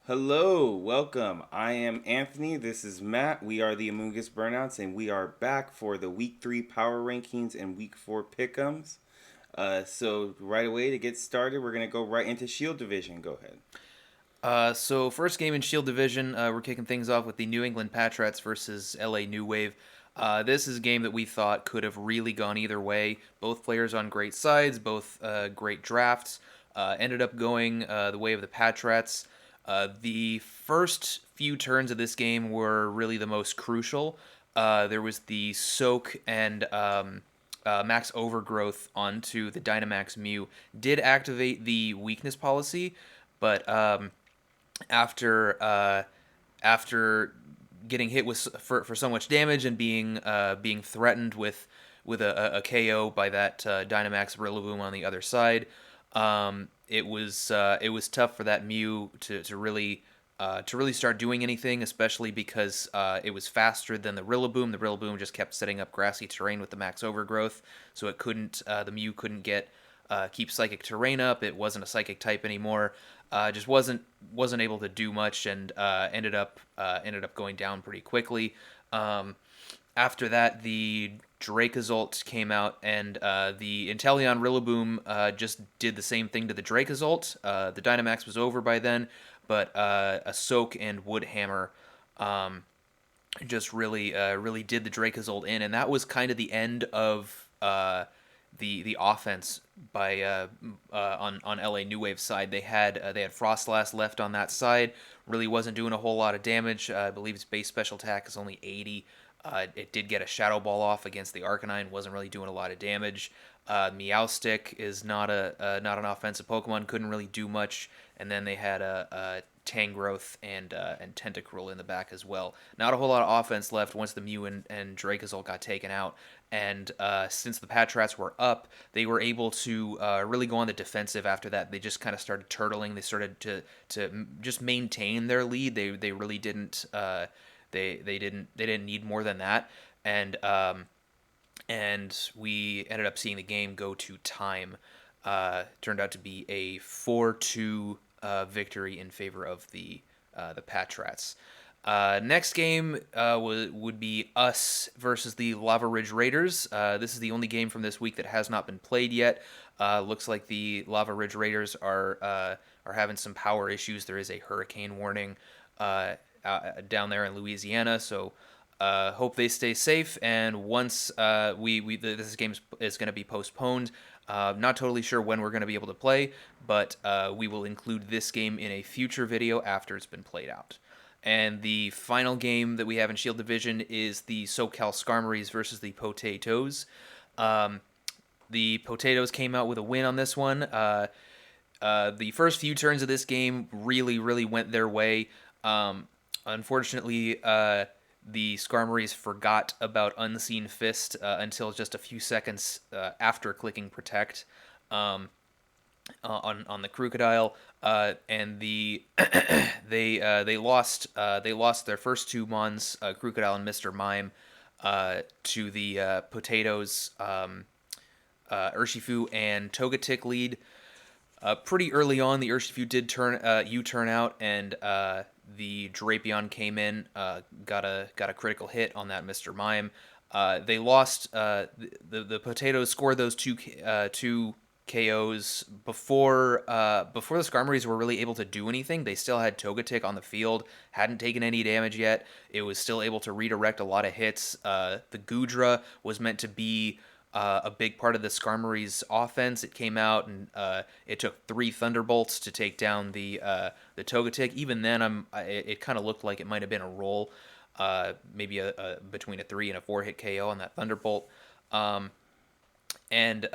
Hello, welcome. I am Anthony. This is Matt. We are the Amogus Burnouts, and we are back for the Week 3 Power Rankings and Week 4 Pick'ems. So right away to get started, we're going to go right into Shield Division. Go ahead. So first game in Shield Division, we're kicking things off with the New England Patriots versus LA New Wave. This is a game that we thought could have really gone either way. Both players on great sides, both great drafts. Ended up going the way of the Patriots. The first few turns of this game were really the most crucial. There was the soak and max overgrowth onto the Dynamax Mew. Did activate the weakness policy, but after getting hit with for so much damage and being threatened with a KO by that Dynamax Rillaboom on the other side. It was tough for that Mew to really start doing anything, especially because it was faster than the Rillaboom. The Rillaboom just kept setting up grassy terrain with the max overgrowth, so it couldn't the Mew couldn't get keep psychic terrain up. It wasn't a psychic type anymore. Just wasn't able to do much, and ended up going down pretty quickly. Um, After that, the Dracozolt came out, and the Inteleon Rillaboom just did the same thing to the Dracozolt. The Dynamax was over by then, but a Soak and Wood Hammer just really did the Dracozolt in, and that was kind of the end of the offense by on LA New Wave's side. They had Frostlass left on that side. Really wasn't doing a whole lot of damage. I believe its base special attack is only 80. It did get a Shadow Ball off against the Arcanine. Wasn't really doing a lot of damage. Meowstic is not an offensive Pokemon. Couldn't really do much. And then they had a Tangrowth and Tentacruel in the back as well. Not a whole lot of offense left once the Mew and Dracozolt got taken out. And since the Patriots were up, they were able to really go on the defensive after that. They just kind of started turtling. They started to just maintain their lead. They really didn't they didn't need more than that. And we ended up seeing the game go to time. Turned out to be a 4-2 victory in favor of the Patriots. Next game would be us versus the Lava Ridge Raiders. This is the only game from this week that has not been played yet. Looks like the Lava Ridge Raiders are having some power issues. There is a hurricane warning down there in Louisiana, so hope they stay safe. And once this game is going to be postponed. Not totally sure when we're going to be able to play, but we will include this game in a future video after it's been played out. And the final game that we have in Shield Division is the SoCal Skarmories versus the Potatoes. The Potatoes came out with a win on this one. The first few turns of this game really went their way. Unfortunately, the Skarmories forgot about Unseen Fist until just a few seconds after clicking Protect on the Crocodile, and they lost their first two Mons, Crocodile and Mr. Mime, to the Potatoes, Urshifu and Togetic lead. Pretty early on, the Urshifu did turn out, and the Drapion came in, got a critical hit on that Mr. Mime. They lost. The Potatoes scored those two KOs before the Skarmories were really able to do anything. They still had Togetic on the field, hadn't taken any damage yet. It was still able to redirect a lot of hits. The Goodra was meant to be a big part of the Skarmories' offense. It came out and it took 3 Thunderbolts to take down the Togetic. Even then, it kind of looked like it might have been a roll, maybe between a 3 and a 4 hit KO on that Thunderbolt. And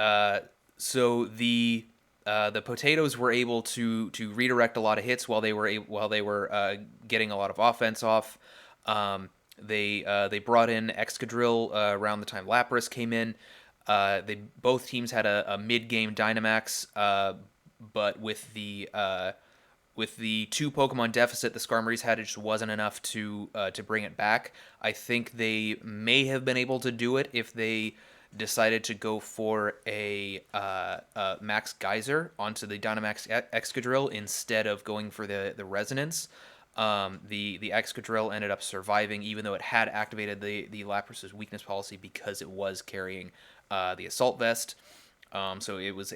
so the Potatoes were able to redirect a lot of hits while they were getting a lot of offense off. They brought in Excadrill around the time Lapras came in. Both teams had a mid-game Dynamax, but with the 2 Pokemon deficit the Skarmories had, it just wasn't enough to bring it back. I think they may have been able to do it if they decided to go for a Max Geyser onto the Dynamax Excadrill instead of going for the Resonance. The Excadrill ended up surviving, even though it had activated the Lapras's weakness policy because it was carrying the Assault Vest. So it was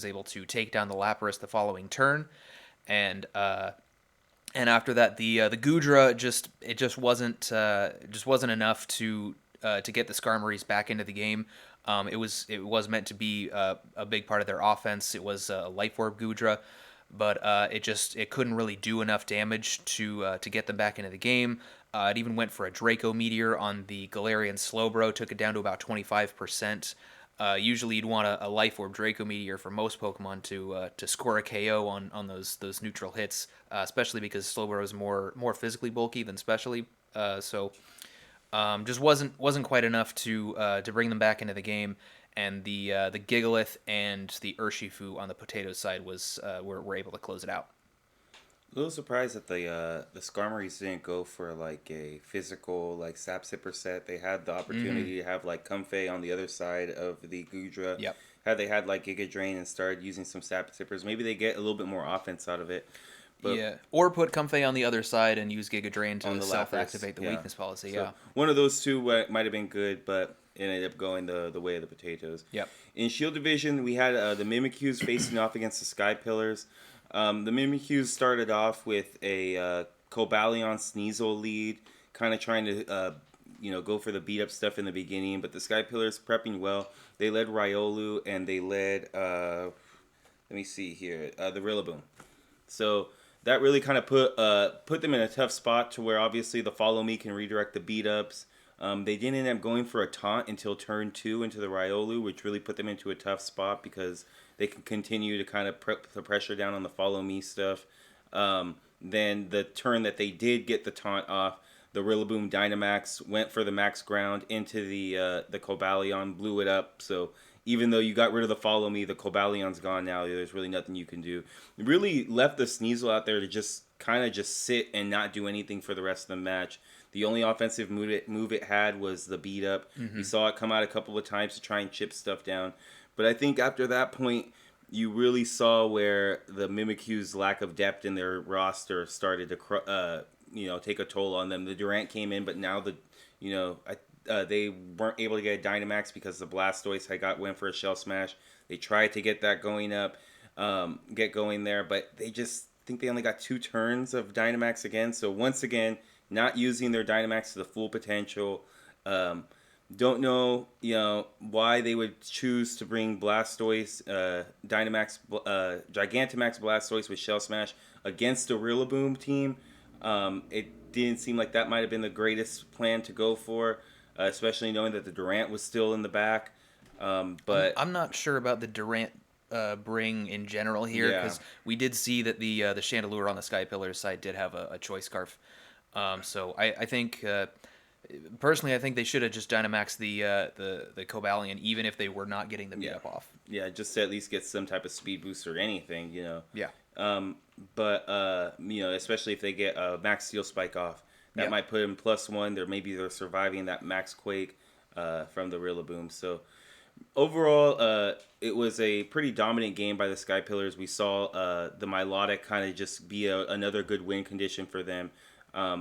able to take down the Lapras the following turn, and after that the Gudra just wasn't enough to get the Skarmories back into the game. It was meant to be a big part of their offense. It was a Life Orb Gudra, but it couldn't really do enough damage to get them back into the game. It even went for a Draco Meteor on the Galarian Slowbro, took it down to about 25%. Usually, you'd want a Life Orb Draco Meteor for most Pokemon to score a KO on those neutral hits, especially because Slowbro is more physically bulky than specially. Just wasn't quite enough to bring them back into the game. And the Gigalith and the Urshifu on the Potato side were able to close it out. A little surprised that the Skarmories didn't go for like a physical like Sap Sipper set. They had the opportunity to have like Comfey on the other side of the Gudra. Yep. Had they had like Giga Drain and started using some Sap Sippers, maybe they get a little bit more offense out of it. But Yeah, or put Comfey on the other side and use Giga Drain on to the self-activate the yeah. weakness policy. So Yeah. one of those two might have been good, but it ended up going the way of the potatoes. Yep. In Shield Division, we had the Mimikyus facing off against the Sky Pillars. The Mimikyus started off with a Cobalion Sneasel lead, kind of trying to go for the beat up stuff in the beginning, but the Sky Pillars prepping well. They led Riolu and they led let me see here, the Rillaboom. So that really kind of put them in a tough spot to where obviously the Follow Me can redirect the beat ups. They didn't end up going for a taunt until turn 2 into the Riolu, which really put them into a tough spot because they can continue to kind of put the pressure down on the Follow Me stuff. Then the turn that they did get the taunt off, the Rillaboom Dynamax went for the max ground into the Cobalion, blew it up. So even though you got rid of the Follow Me, the Cobalion's gone now. There's really nothing you can do. It really left the Sneasel out there to just kind of just sit and not do anything for the rest of the match. The only offensive move it had was the beat up. Mm-hmm. We saw it come out a couple of times to try and chip stuff down. But I think after that point, you really saw where the Mimikyu's lack of depth in their roster started to take a toll on them. The Durant came in, but now they weren't able to get a Dynamax because the Blastoise went for a Shell Smash. They tried to get that get going there, but they just think they only got 2 turns of Dynamax again. So once again, not using their Dynamax to the full potential. Don't know, why they would choose to bring Blastoise, Dynamax, Gigantamax Blastoise with Shell Smash against a Rillaboom team. It didn't seem like that might have been the greatest plan to go for, especially knowing that the Durant was still in the back. But I'm not sure about the Durant bring in general here because we did see that the Chandelure on the Sky Pillars side did have a Choice Scarf. So I think personally, I think they should have just Dynamaxed the Cobalion, even if they were not getting the beat up off. Yeah, just to at least get some type of speed boost or anything, Yeah. But especially if they get a Max Steel Spike off, that might put them +1. They're surviving that Max Quake from the Rillaboom. So overall, it was a pretty dominant game by the Sky Pillars. We saw the Milotic kind of just be another good win condition for them.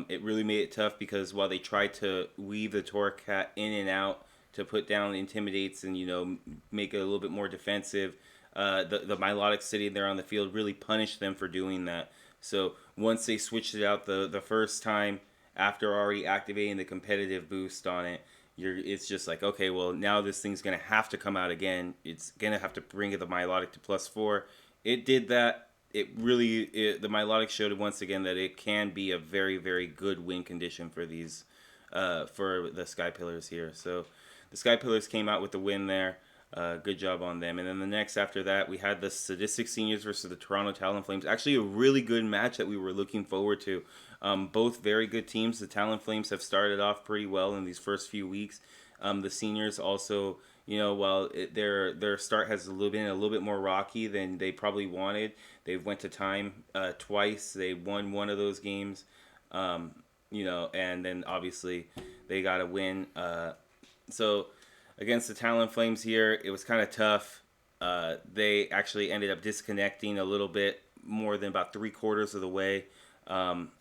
It really made it tough because while they tried to weave the Torracat in and out to put down Intimidates and make it a little bit more defensive, the Milotic sitting there on the field really punished them for doing that. So once they switched it out the first time after already activating the competitive boost on it, it's just like, okay, well, now this thing's gonna have to come out again. It's gonna have to bring the Milotic to +4. It did that. The Milotic showed once again that it can be a very, very good win condition for these, for the Sky Pillars here. So the Sky Pillars came out with the win there. Good job on them. And then the next after that, we had the Sadistic Seniors versus the Toronto Talonflames. Actually, a really good match that we were looking forward to. Both very good teams. The Talonflames have started off pretty well in these first few weeks. The Seniors also, while their start has been a little bit more rocky than they probably wanted, they've went to time twice. They won one of those games, and then obviously they got a win. So against the Talonflames here, it was kind of tough. They actually ended up disconnecting a little bit more than about 3/4 of the way. Um,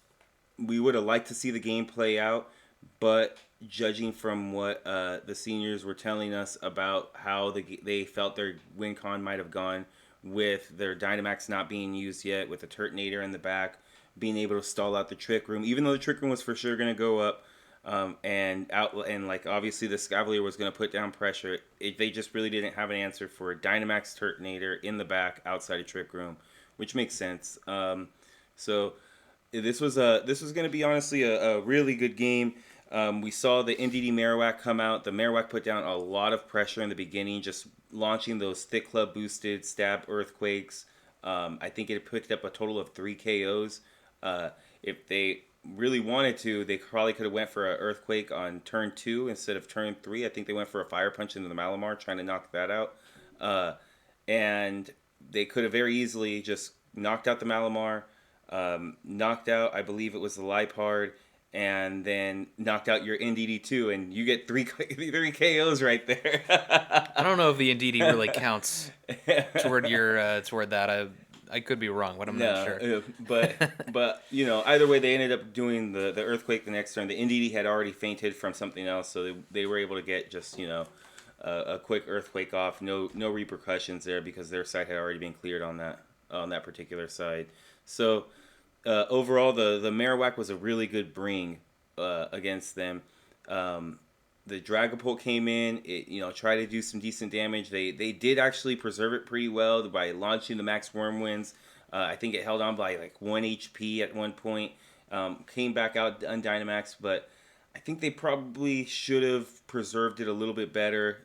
we would have liked to see the game play out, but judging from what the seniors were telling us about how they felt their win con might have gone with their Dynamax not being used yet, with the Turtonator in the back, being able to stall out the Trick Room, even though the Trick Room was for sure going to go up, and like obviously the Scavalier was going to put down pressure. They just really didn't have an answer for a Dynamax Turtonator in the back outside of Trick Room, which makes sense. So this was going to be honestly a really good game. We saw the NDD Marowak come out. The Marowak put down a lot of pressure in the beginning, just launching those thick club boosted stab earthquakes. I think it picked up a total of 3 KOs. If they really wanted to, they probably could have went for an earthquake on turn 2 instead of turn 3. I think they went for a fire punch into the Malamar, trying to knock that out. And they could have very easily just knocked out the Malamar, knocked out, I believe it was the Lipard, and then knocked out your NDD2, and you get three KOs right there. I don't know if the Indeedee really counts toward that. I could be wrong, but I'm not sure. But either way, they ended up doing the earthquake the next turn. The NDD had already fainted from something else, so they were able to get just a quick earthquake off. No repercussions there because their side had already been cleared on that particular side. So overall, the Marowak was a really good bring against them. The Dragapult came in, it tried to do some decent damage. They did actually preserve it pretty well by launching the Max Wormwinds. I think it held on by like 1 HP at one point. Came back out on Dynamax, but I think they probably should have preserved it a little bit better.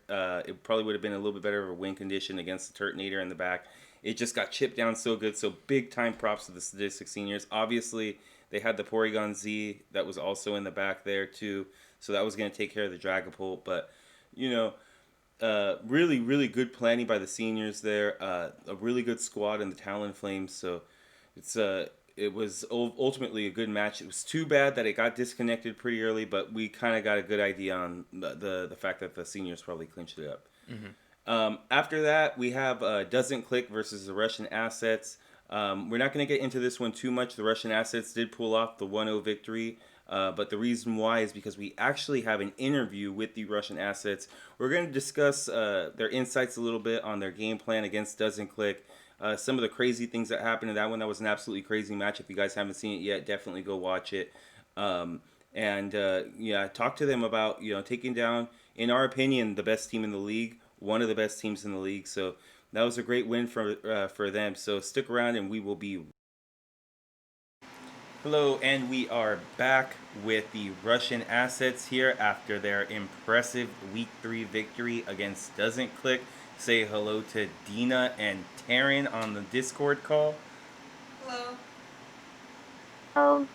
It probably would have been a little bit better of a win condition against the Turtonator in the back. It just got chipped down so good. So big time props to the Sadistic Seniors. Obviously, they had the Porygon Z that was also in the back there too. So that was going to take care of the Dragapult. But, really, really good planning by the seniors there. A really good squad in the Talonflames. So it was ultimately a good match. It was too bad that it got disconnected pretty early, but we kind of got a good idea on the fact that the seniors probably clinched it up. After that, we have Doesn't Click versus the Russian Assets. We're not going to get into this one too much. The Russian Assets did pull off the 1-0 victory, but the reason why is because we actually have an interview with the Russian Assets. We're going to discuss their insights a little bit on their game plan against Doesn't Click. Some of the crazy things that happened in that one. That was an absolutely crazy match. If you guys haven't seen it yet, definitely go watch it. Talk to them about taking down, in our opinion, the best team in the league, one of the best teams in the league. So that was a great win for them. So stick around, and we will be. Hello, and we are back with the Russian Assets here after their impressive Week 3 victory against Doesn't Click. Say hello to Dina and Taryn on the Discord call. Hello.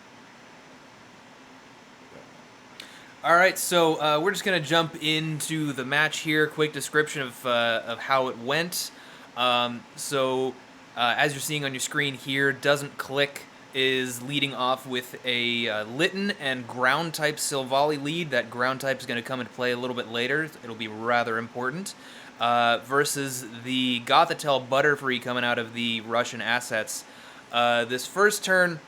All right, so we're just gonna jump into the match here. Quick description of how it went. As you're seeing on your screen here, Doesn't Click is leading off with a Litten and Ground type Silvally lead. That Ground type is going to come into play a little bit later. It'll be rather important. Versus the Gothitelle Butterfree coming out of the Russian Assets. This first turn,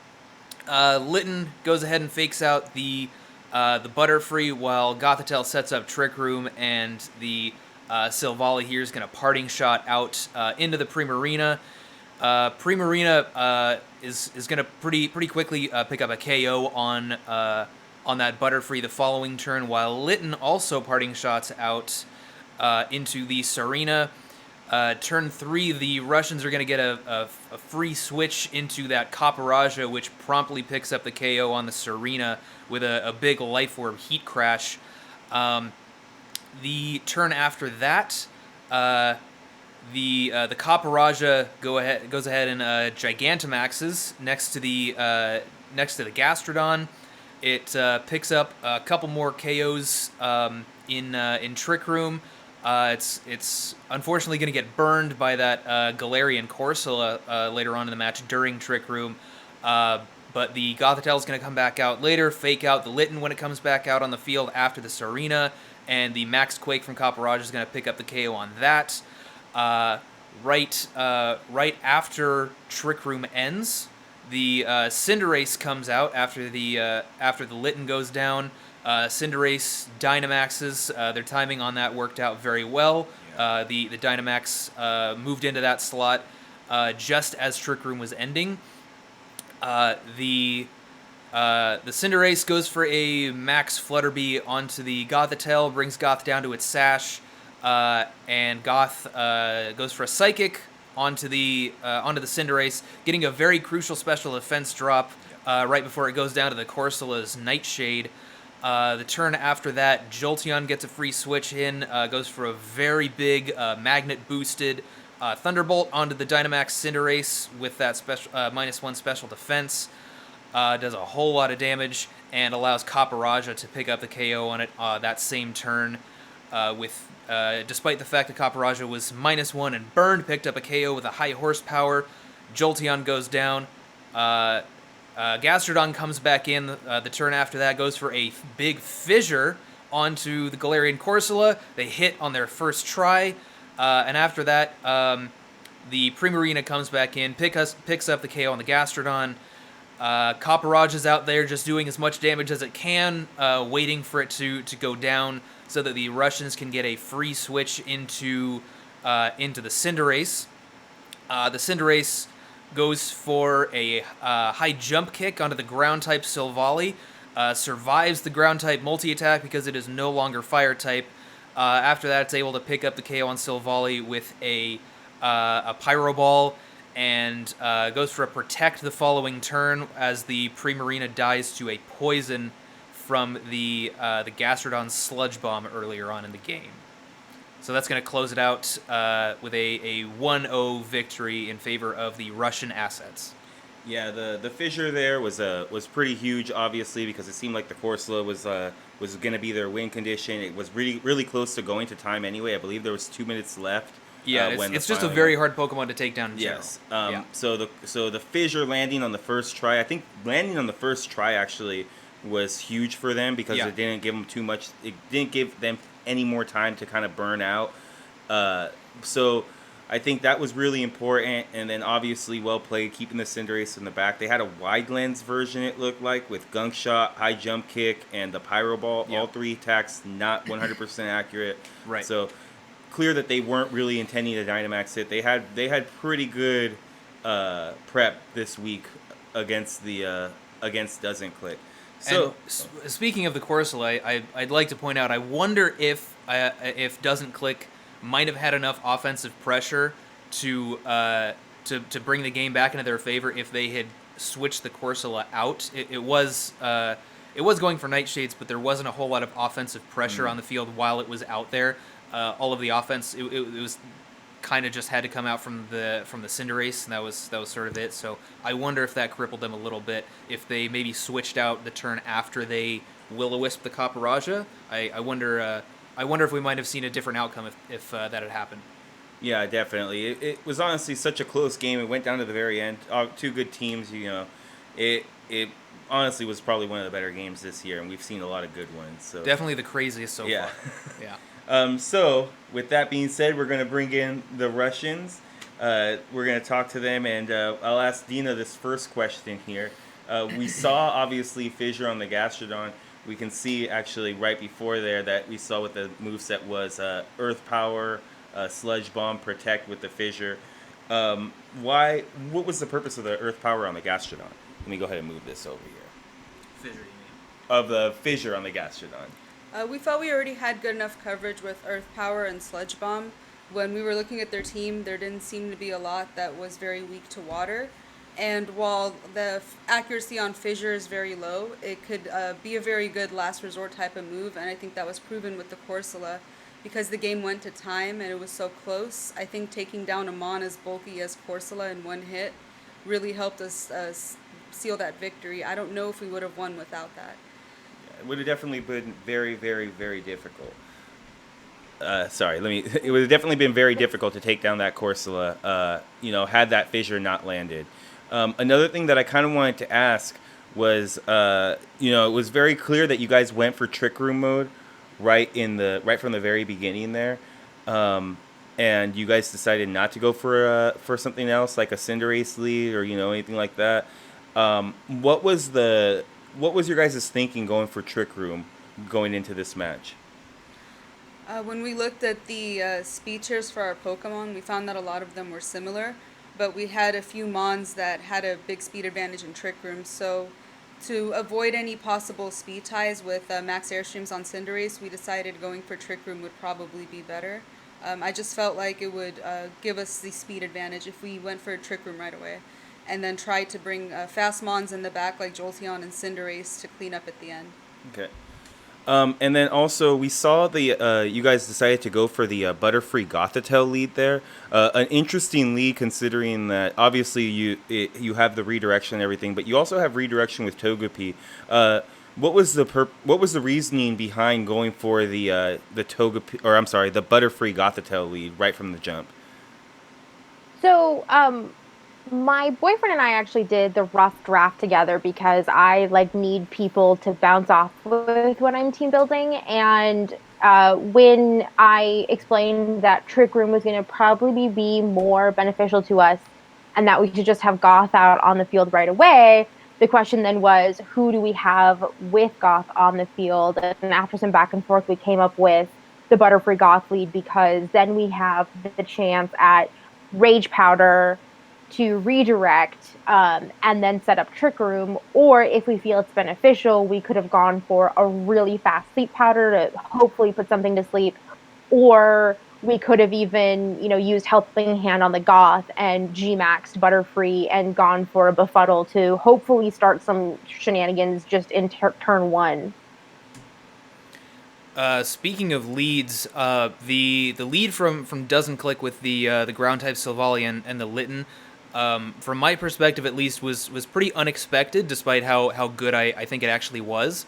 Litten goes ahead and fakes out the Butterfree while Gothitelle sets up Trick Room, and the Silvally here is going to Parting Shot out into the Primarina. Primarina is going to pretty quickly pick up a KO on that Butterfree the following turn, while Litten also Parting Shots out into the Serena. Turn 3, the Russians are going to get a free switch into that Caparajah, which promptly picks up the KO on the Serena with a big Life Orb Heat Crash. The turn after that, the Caparajah goes ahead and Gigantamaxes next to the Gastrodon. It picks up a couple more KOs in Trick Room. It's unfortunately going to get burned by that Galarian Corsola later on in the match during Trick Room. But the Gothitelle is going to come back out later, fake out the Litten when it comes back out on the field after the Serena, and the Max Quake from Copperage is going to pick up the KO on that. Right after Trick Room ends, the Cinderace comes out after the Litten goes down. Cinderace Dynamaxes. Their timing on that worked out very well. The Dynamax moved into that slot just as Trick Room was ending. The Cinderace goes for a Max Flutterby onto the Gothitelle, brings Goth down to its sash, and Goth goes for a Psychic onto the Cinderace, getting a very crucial special defense drop right before it goes down to the Corsola's Nightshade. The turn after that, Jolteon gets a free switch in, goes for a very big magnet-boosted Thunderbolt onto the Dynamax Cinderace with that special -1 special defense. Does a whole lot of damage and allows Copperaja to pick up the KO on it that same turn. Despite the fact that Copperaja was -1 and burned, picked up a KO with a high horsepower. Jolteon goes down. Gastrodon comes back in. The turn after that goes for a big fissure onto the Galarian Corsola. They hit on their first try. And after that, the Primarina comes back in, picks up the KO on the Gastrodon. Copperage is out there just doing as much damage as it can, waiting for it to go down so that the Russians can get a free switch into the Cinderace. The Cinderace goes for a high jump kick onto the ground-type Silvally, survives the ground-type multi-attack because it is no longer fire-type. After that, it's able to pick up the KO on Silvally with a Pyro Ball, and goes for a Protect the following turn as the Primarina dies to a Poison from the Gastrodon Sludge Bomb earlier on in the game. So that's going to close it out with a 1-0 victory in favor of the Russian assets. Yeah, the fissure there was pretty huge, obviously, because it seemed like the Corsola was going to be their win condition. It was really close to going to time anyway. I believe there was 2 minutes left. Yeah, it's just a very hard Pokemon to take down in general. Yes. So the fissure landing on the first try, I think landing on the first try actually was huge for them because it didn't give them too much. It didn't give them any more time to kind of burn out. So I think that was really important, and then obviously well played, keeping the Cinderace in the back. They had a wide lens version, it looked like, with Gunk Shot, High Jump Kick, and the Pyro Ball. All 3 attacks not 100% accurate. Right. So clear that they weren't really intending to Dynamax it. They had pretty good prep this week against Doesn't Click. So speaking of the Corsola, I'd like to point out, I wonder if Doesn't Click might have had enough offensive pressure to bring the game back into their favor if they had switched the Corsola out. It was going for Nightshades, but there wasn't a whole lot of offensive pressure on the field while it was out there. All of the offense, it was kind of just had to come out from the Cinderace, and that was sort of it. So I wonder if that crippled them a little bit. If they maybe switched out the turn after they Will-O-Wisp the Copperaja, I wonder if we might have seen a different outcome if that had happened. Yeah, definitely. It was honestly such a close game. It went down to the very end. 2 good teams, It honestly was probably one of the better games this year, and we've seen a lot of good ones. So definitely the craziest so far. Yeah. So, with that being said, we're going to bring in the Russians. We're going to talk to them, and I'll ask Dina this first question here. We saw, obviously, Fissure on the Gastrodon. We can see, actually, right before there that we saw what the moveset was. Earth Power, Sludge Bomb, Protect with the Fissure. What was the purpose of the Earth Power on the Gastrodon? Let me go ahead and move this over here. Fissure, you mean? Of the Fissure on the Gastrodon. We felt we already had good enough coverage with Earth Power and Sludge Bomb. When we were looking at their team, there didn't seem to be a lot that was very weak to water. And while the accuracy on Fissure is very low, it could be a very good last resort type of move, and I think that was proven with the Corsola. Because the game went to time and it was so close, I think taking down a Mon as bulky as Corsola in one hit really helped us seal that victory. I don't know if we would have won without that. It would have definitely been very, very, very difficult. It would have definitely been very difficult to take down that Corsola, had that Fissure not landed. Another thing that I kind of wanted to ask was, it was very clear that you guys went for Trick Room mode right from the very beginning there, um, and you guys decided not to go for something else like a Cinderace lead or anything like that. What was your guys' thinking going for Trick Room going into this match? When we looked at the speed tiers for our Pokemon, we found that a lot of them were similar, but we had a few Mons that had a big speed advantage in Trick Room. So, to avoid any possible speed ties with max airstreams on Cinderace, we decided going for Trick Room would probably be better. I just felt like it would give us the speed advantage if we went for a Trick Room right away, and then tried to bring fast Mons in the back like Jolteon and Cinderace to clean up at the end. Okay. And then also we saw the you guys decided to go for the Butterfree Gothitelle lead there. An interesting lead considering that obviously you have the redirection and everything, but you also have redirection with Togepi. What was the reasoning behind going for the Togepi, or I'm sorry, the Butterfree Gothitelle lead right from the jump? So, my boyfriend and I actually did the rough draft together because I like need people to bounce off with when I'm team building. And when I explained that Trick Room was going to probably be more beneficial to us and that we should just have Goth out on the field right away, the question then was, who do we have with Goth on the field? And after some back and forth, we came up with the Butterfree Goth lead because then we have the chance at Rage Powder to redirect and then set up Trick Room. Or if we feel it's beneficial, we could have gone for a really fast Sleep Powder to hopefully put something to sleep. Or we could have even, used Helping Hand on the Goth and G-Maxed Butterfree and gone for a Befuddle to hopefully start some shenanigans just in turn one. Speaking of leads, the lead from Doesn't Click with the ground type Silvally and the Litten, from my perspective at least, was pretty unexpected, despite how good I think it actually was.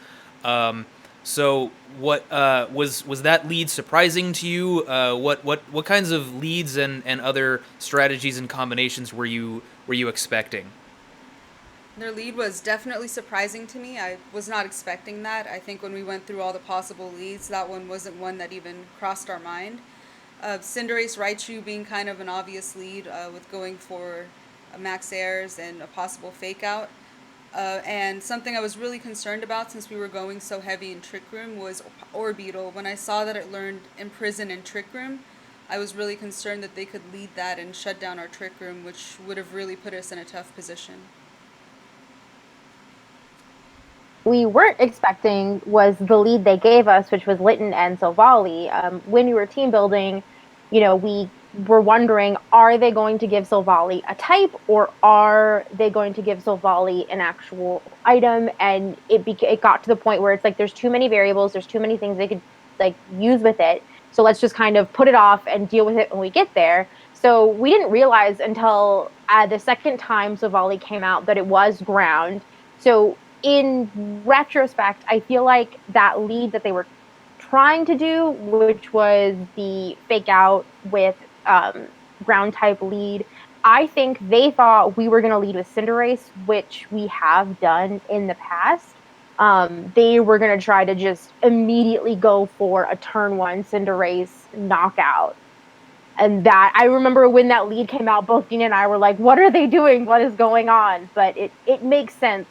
So what was that lead surprising to you? What kinds of leads and other strategies and combinations were you expecting? Their lead was definitely surprising to me. I was not expecting that. I think when we went through all the possible leads, that one wasn't one that even crossed our mind. Cinderace Raichu being kind of an obvious lead with going for max airs and a possible fake out. And something I was really concerned about since we were going so heavy in Trick Room was Orbeetle. When I saw that it learned Imprison and Trick Room, I was really concerned that they could lead that and shut down our Trick Room, which would have really put us in a tough position. We weren't expecting was the lead they gave us, which was Litten and Silvally. When we were team building, we were wondering, are they going to give Silvally a type or are they going to give Silvally an actual item? And it got to the point where it's like there's too many variables, there's too many things they could like use with it. So let's just kind of put it off and deal with it when we get there. So we didn't realize until the second time Silvally came out that it was ground. So in retrospect, I feel like that lead that they were trying to do, which was the fake out with ground type lead, I think they thought we were going to lead with Cinderace, which we have done in the past. They were going to try to just immediately go for a turn one Cinderace knockout. And that, I remember when that lead came out, both Dina and I were like, what are they doing? What is going on? But it makes sense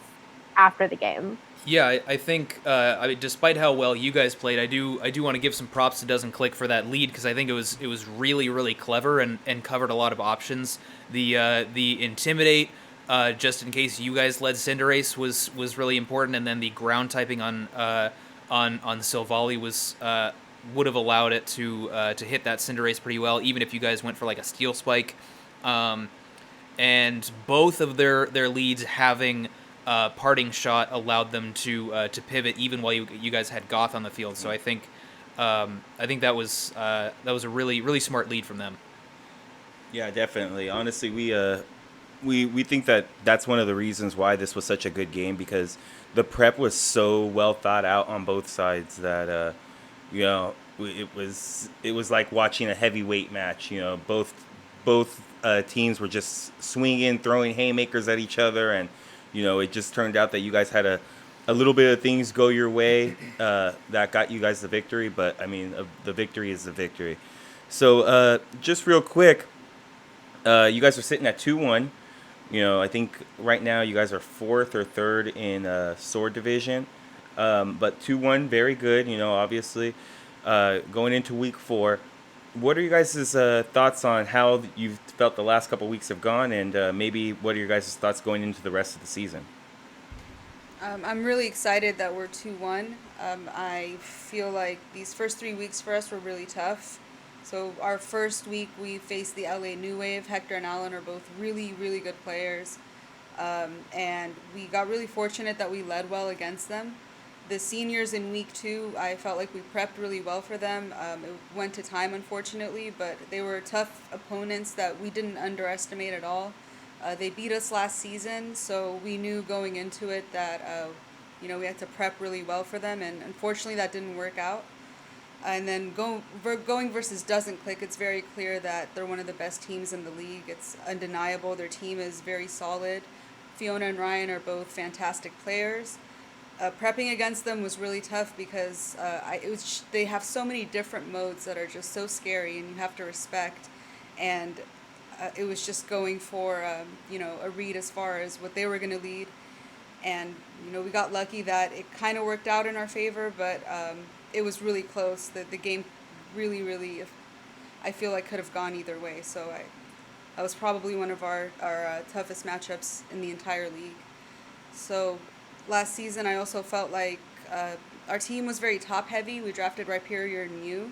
after the game. Yeah, I think I mean, despite how well you guys played, I do want to give some props to Doesn't Click for that lead because I think it was really clever and covered a lot of options. The Intimidate, just in case you guys led Cinderace, was really important, and then the ground typing on Silvally was would have allowed it to hit that Cinderace pretty well, even if you guys went for like a Steel Spike. And both of their leads having parting shot allowed them to pivot even while you guys had Goth on the field. So I think that was a really smart lead from them. Yeah, definitely. Honestly, we think that that's one of the reasons why this was such a good game because the prep was so well thought out on both sides that it was like watching a heavyweight match. Both teams were just swinging, throwing haymakers at each other, and it just turned out that you guys had a little bit of things go your way that got you guys the victory, but I mean, the victory is the victory. So just real quick, you guys are sitting at 2-1. You know, I think right now you guys are fourth or third in sword division, but 2-1, very good. You know, obviously, going into week 4. What are you guys' thoughts on how you've felt the last couple weeks have gone, and maybe what are your guys' thoughts going into the rest of the season? I'm really excited that we're 2-1. I feel like these first 3 weeks for us were really tough. So our first week we faced the LA New Wave. Hector and Alan are both really, really good players. And we got really fortunate that we led well against them. The seniors in week 2, I felt like we prepped really well for them. It went to time, unfortunately, but they were tough opponents that we didn't underestimate at all. They beat us last season, so we knew going into it that we had to prep really well for them, and unfortunately that didn't work out. And then going versus Doesn't Click, it's very clear that they're one of the best teams in the league. It's undeniable. Their team is very solid. Fiona and Ryan are both fantastic players. Prepping against them was really tough because they have so many different modes that are just so scary and you have to respect. And it was just going for a read as far as what they were going to lead. And we got lucky that it kind of worked out in our favor, but it was really close. The game really, really, I feel like could have gone either way. So that was probably one of our toughest matchups in the entire league. So last season, I also felt like our team was very top heavy. We drafted Rhyperior and Mew,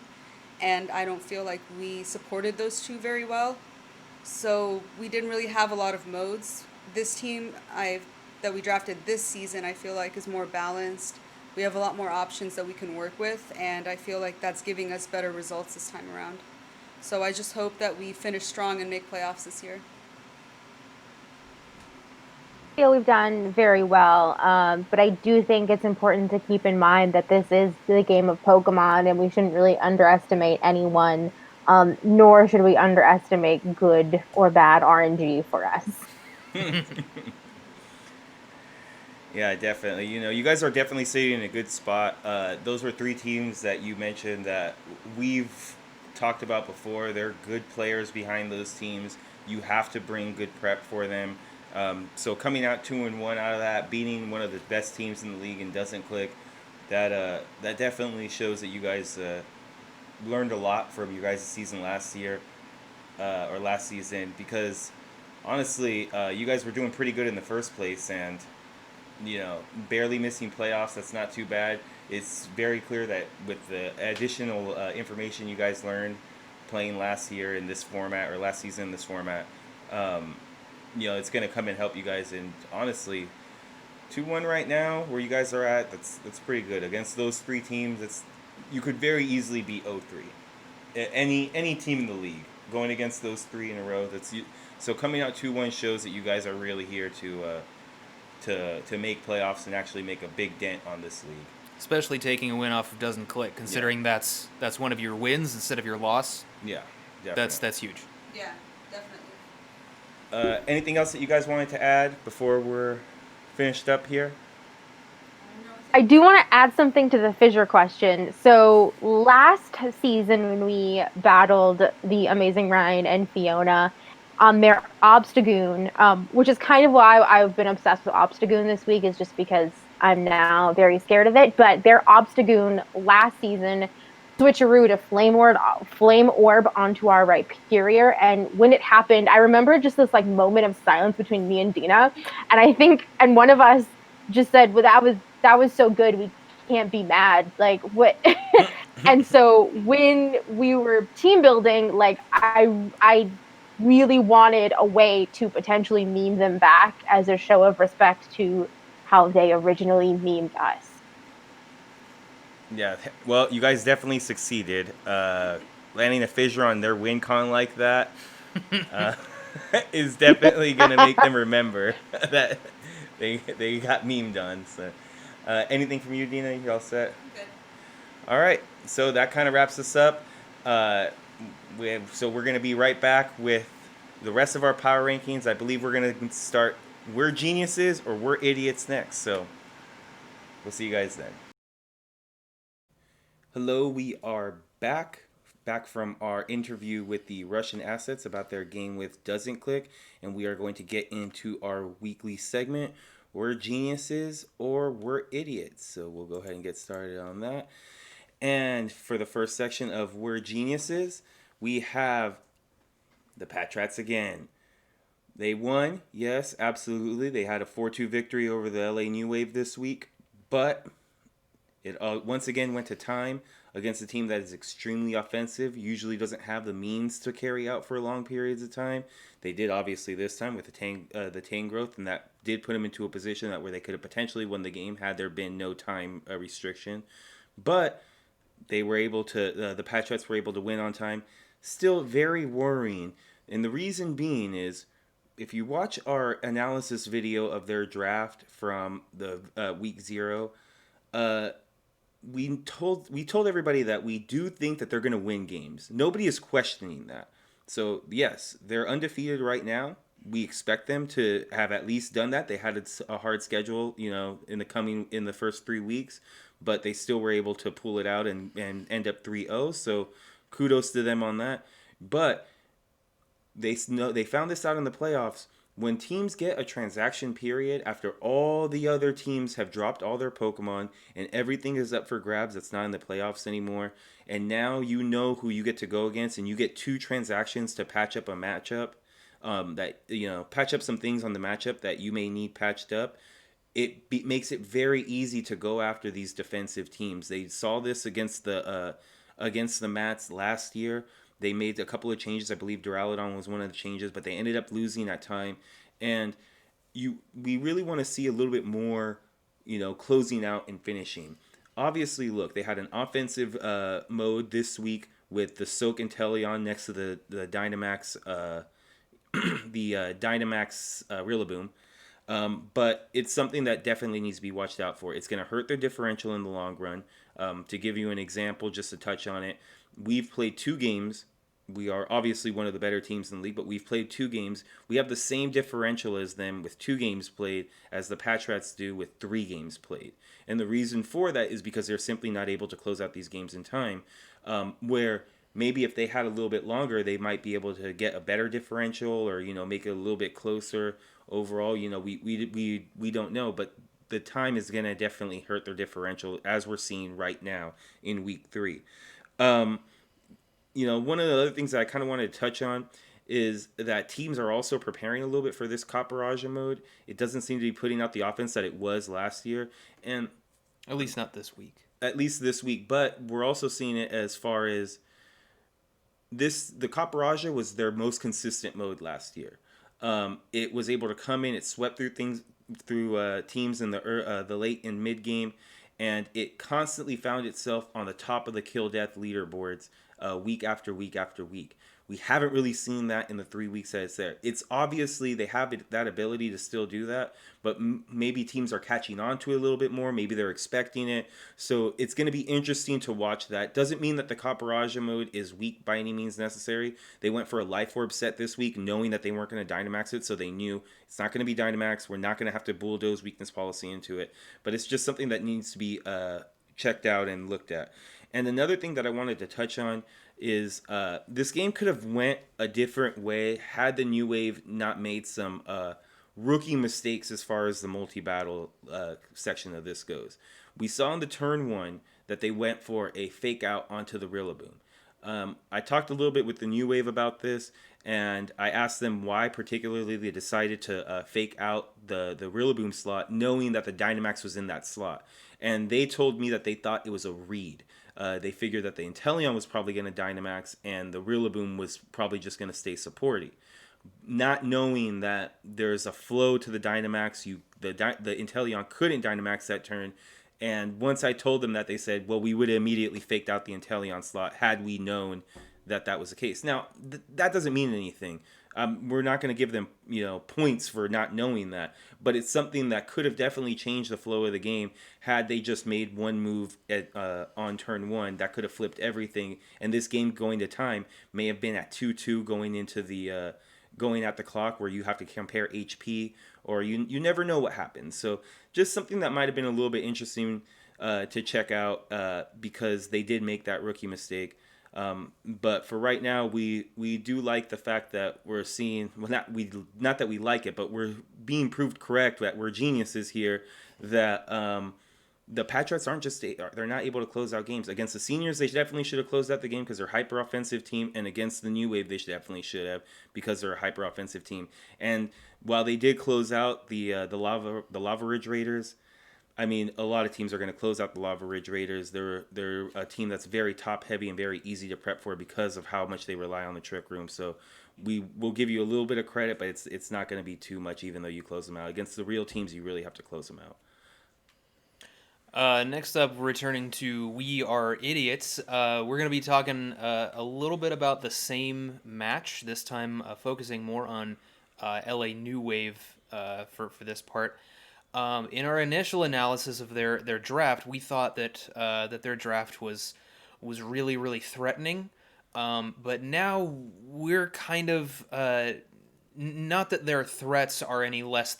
and I don't feel like we supported those two very well. So we didn't really have a lot of modes. This team that we drafted this season, I feel like is more balanced. We have a lot more options that we can work with, and I feel like that's giving us better results this time around. So I just hope that we finish strong and make playoffs this year. I feel we've done very well, but I do think it's important to keep in mind that this is the game of Pokemon, and we shouldn't really underestimate anyone, nor should we underestimate good or bad RNG for us. Yeah, definitely. You know, you guys are definitely sitting in a good spot. Those were 3 teams that you mentioned that we've talked about before. They're good players behind those teams. You have to bring good prep for them. So coming out 2-1 out of that, beating one of the best teams in the league and Doesn't Click, that definitely shows that you guys learned a lot from your guys' season last year or last season, because honestly, you guys were doing pretty good in the first place, and barely missing playoffs. That's not too bad. It's very clear that with the additional information you guys learned playing last year in this format, or last season in this format, it's going to come and help you guys. And honestly, 2-1 right now, where you guys are at, that's pretty good. Against those 3 teams, you could very easily beat 0-3. Any team in the league going against those 3 in a row. So coming out 2-1 shows that you guys are really here to make playoffs and actually make a big dent on this league. Especially taking a win off of Doesn't Click, considering that's one of your wins instead of your loss. Yeah, definitely. That's huge. Yeah, definitely. Anything else that you guys wanted to add before we're finished up here? I do want to add something to the fissure question. So last season when we battled the Amazing Ryan and Fiona on their Obstagoon, which is kind of why I've been obsessed with Obstagoon this week, is just because I'm now very scared of it. But their Obstagoon last season switcheroo to flame orb onto our Rhyperior, and when it happened, I remember just this like moment of silence between me and Dina, and I think, and one of us just said, "Well, that was so good. We can't be mad." Like what? And so when we were team building, like I really wanted a way to potentially meme them back as a show of respect to how they originally memed us. Yeah, well, you guys definitely succeeded. Landing a fissure on their win con like that is definitely going to make them remember that they got memed on. So, anything from you, Dina? You all set? Good. All right, so that kind of wraps us up. So we're going to be right back with the rest of our power rankings. I believe we're going to start We're Geniuses or We're Idiots next. So We'll see you guys then. Hello, we are back from our interview with the Russian assets about their game with Doesn't Click, and we are going to get into our weekly segment. We're geniuses or we're idiots. So we'll go ahead and get started on that. And for the first section of We're Geniuses, we have the Patriots again. They won, yes, absolutely. They had a 4-2 victory over the LA New Wave this week, but it once again went to time against a team that is extremely offensive, usually doesn't have the means to carry out for long periods of time. They did obviously this time with the Tang growth, and that did put them into a position that where they could have potentially won the game had there been no time restriction. But they were able to, the Patriots were able to win on time. Still very worrying, and the reason being is if you watch our analysis video of their draft from the week 0, uh, we told everybody that we do think that they're going to win games. Nobody is questioning that. So yes, they're undefeated right now. We expect them to have at least done that. They had a hard schedule, in the first 3 weeks, but they still were able to pull it out and end up 3-0. So kudos to them on that. But they found this out in the playoffs. When teams get a transaction period after all the other teams have dropped all their Pokemon and everything is up for grabs, that's not in the playoffs anymore, and now you know who you get to go against, and you get 2 transactions to patch up a matchup, patch up some things on the matchup that you may need patched up. Makes it very easy to go after these defensive teams. They saw this against the Mats last year. They made a couple of changes. I believe Duraludon was one of the changes, but they ended up losing at time. And we really want to see a little bit more, closing out and finishing. Obviously, look, they had an offensive mode this week with the Soak Inteleon next to the Dynamax, Dynamax Rillaboom. But it's something that definitely needs to be watched out for. It's going to hurt their differential in the long run. To give you an example, just to touch on it, we've played 2 games. We are obviously one of the better teams in the league, but we've played 2 games. We have the same differential as them with 2 games played as the Patriots do with 3 games played. And the reason for that is because they're simply not able to close out these games in time, where maybe if they had a little bit longer, they might be able to get a better differential or, make it a little bit closer overall. We don't know, but the time is going to definitely hurt their differential as we're seeing right now in week 3. One of the other things that I kind of wanted to touch on is that teams are also preparing a little bit for this Caparajah mode. It doesn't seem to be putting out the offense that it was last year, and At least not this week. at least this week. But we're also seeing it as far as the Caparajah was their most consistent mode last year. It was able to come in, it swept through teams in the late and mid game, and it constantly found itself on the top of the kill death leaderboards week after week after week. We haven't really seen that in the 3 weeks that it's there. It's obviously they have that ability to still do that, but maybe teams are catching on to it a little bit more. Maybe they're expecting it. So it's going to be interesting to watch that. Doesn't mean that the Caparajah mode is weak by any means necessary. They went for a Life Orb set this week knowing that they weren't going to Dynamax it, so they knew it's not going to be Dynamax. We're not going to have to bulldoze weakness policy into it. But it's just something that needs to be checked out and looked at. And another thing that I wanted to touch on is this game could have went a different way had the New Wave not made some rookie mistakes as far as the multi-battle section of this goes. We saw in the turn 1 that they went for a fake out onto the Rillaboom. I talked a little bit with the New Wave about this, and I asked them why particularly they decided to fake out the Rillaboom slot, knowing that the Dynamax was in that slot. And they told me that they thought it was a read. They figured that the Inteleon was probably going to Dynamax, and the Rillaboom was probably just going to stay supporty. Not knowing that there's a flow to the Dynamax, the Inteleon couldn't Dynamax that turn. And once I told them that, they said, well, we would have immediately faked out the Inteleon slot had we known that that was the case. Now, that doesn't mean anything. We're not going to give them, points for not knowing that, but it's something that could have definitely changed the flow of the game had they just made one move on turn 1 that could have flipped everything. And this game going to time may have been at 2-2 going into the going at the clock where you have to compare HP, or you never know what happens. So just something that might have been a little bit interesting to check out because they did make that rookie mistake. But for right now, we do like the fact that we're seeing, well, not that we like it, but we're being proved correct that we're geniuses here. That the Patriots aren't just, they're not able to close out games against the seniors. They definitely should have closed out the game because they're a hyper offensive team, and against the New Wave, they definitely should have because they're a hyper offensive team. And while they did close out the Lava Ridge Raiders, I mean, a lot of teams are going to close out the Lava Ridge Raiders. They're a team that's very top heavy and very easy to prep for because of how much they rely on the trick room. So we will give you a little bit of credit, but it's not going to be too much, even though you close them out. Against the real teams, you really have to close them out. Next up, returning to We Are Idiots, we're going to be talking a little bit about the same match, this time focusing more on LA New Wave for this part. In our initial analysis of their draft, we thought that that their draft was really, really threatening, but now we're kind of not that their threats are any less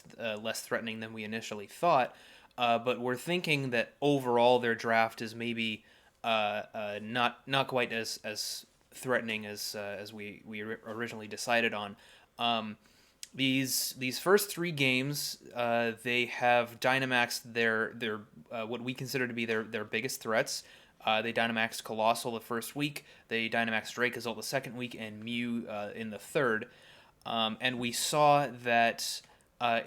threatening than we initially thought, but we're thinking that overall their draft is maybe not quite as threatening as we originally decided on. These first three games, they have Dynamaxed their what we consider to be their biggest threats. They Dynamaxed Colossal the first week, they Dynamaxed Dracozolt the second week, and Mew in the third. And we saw that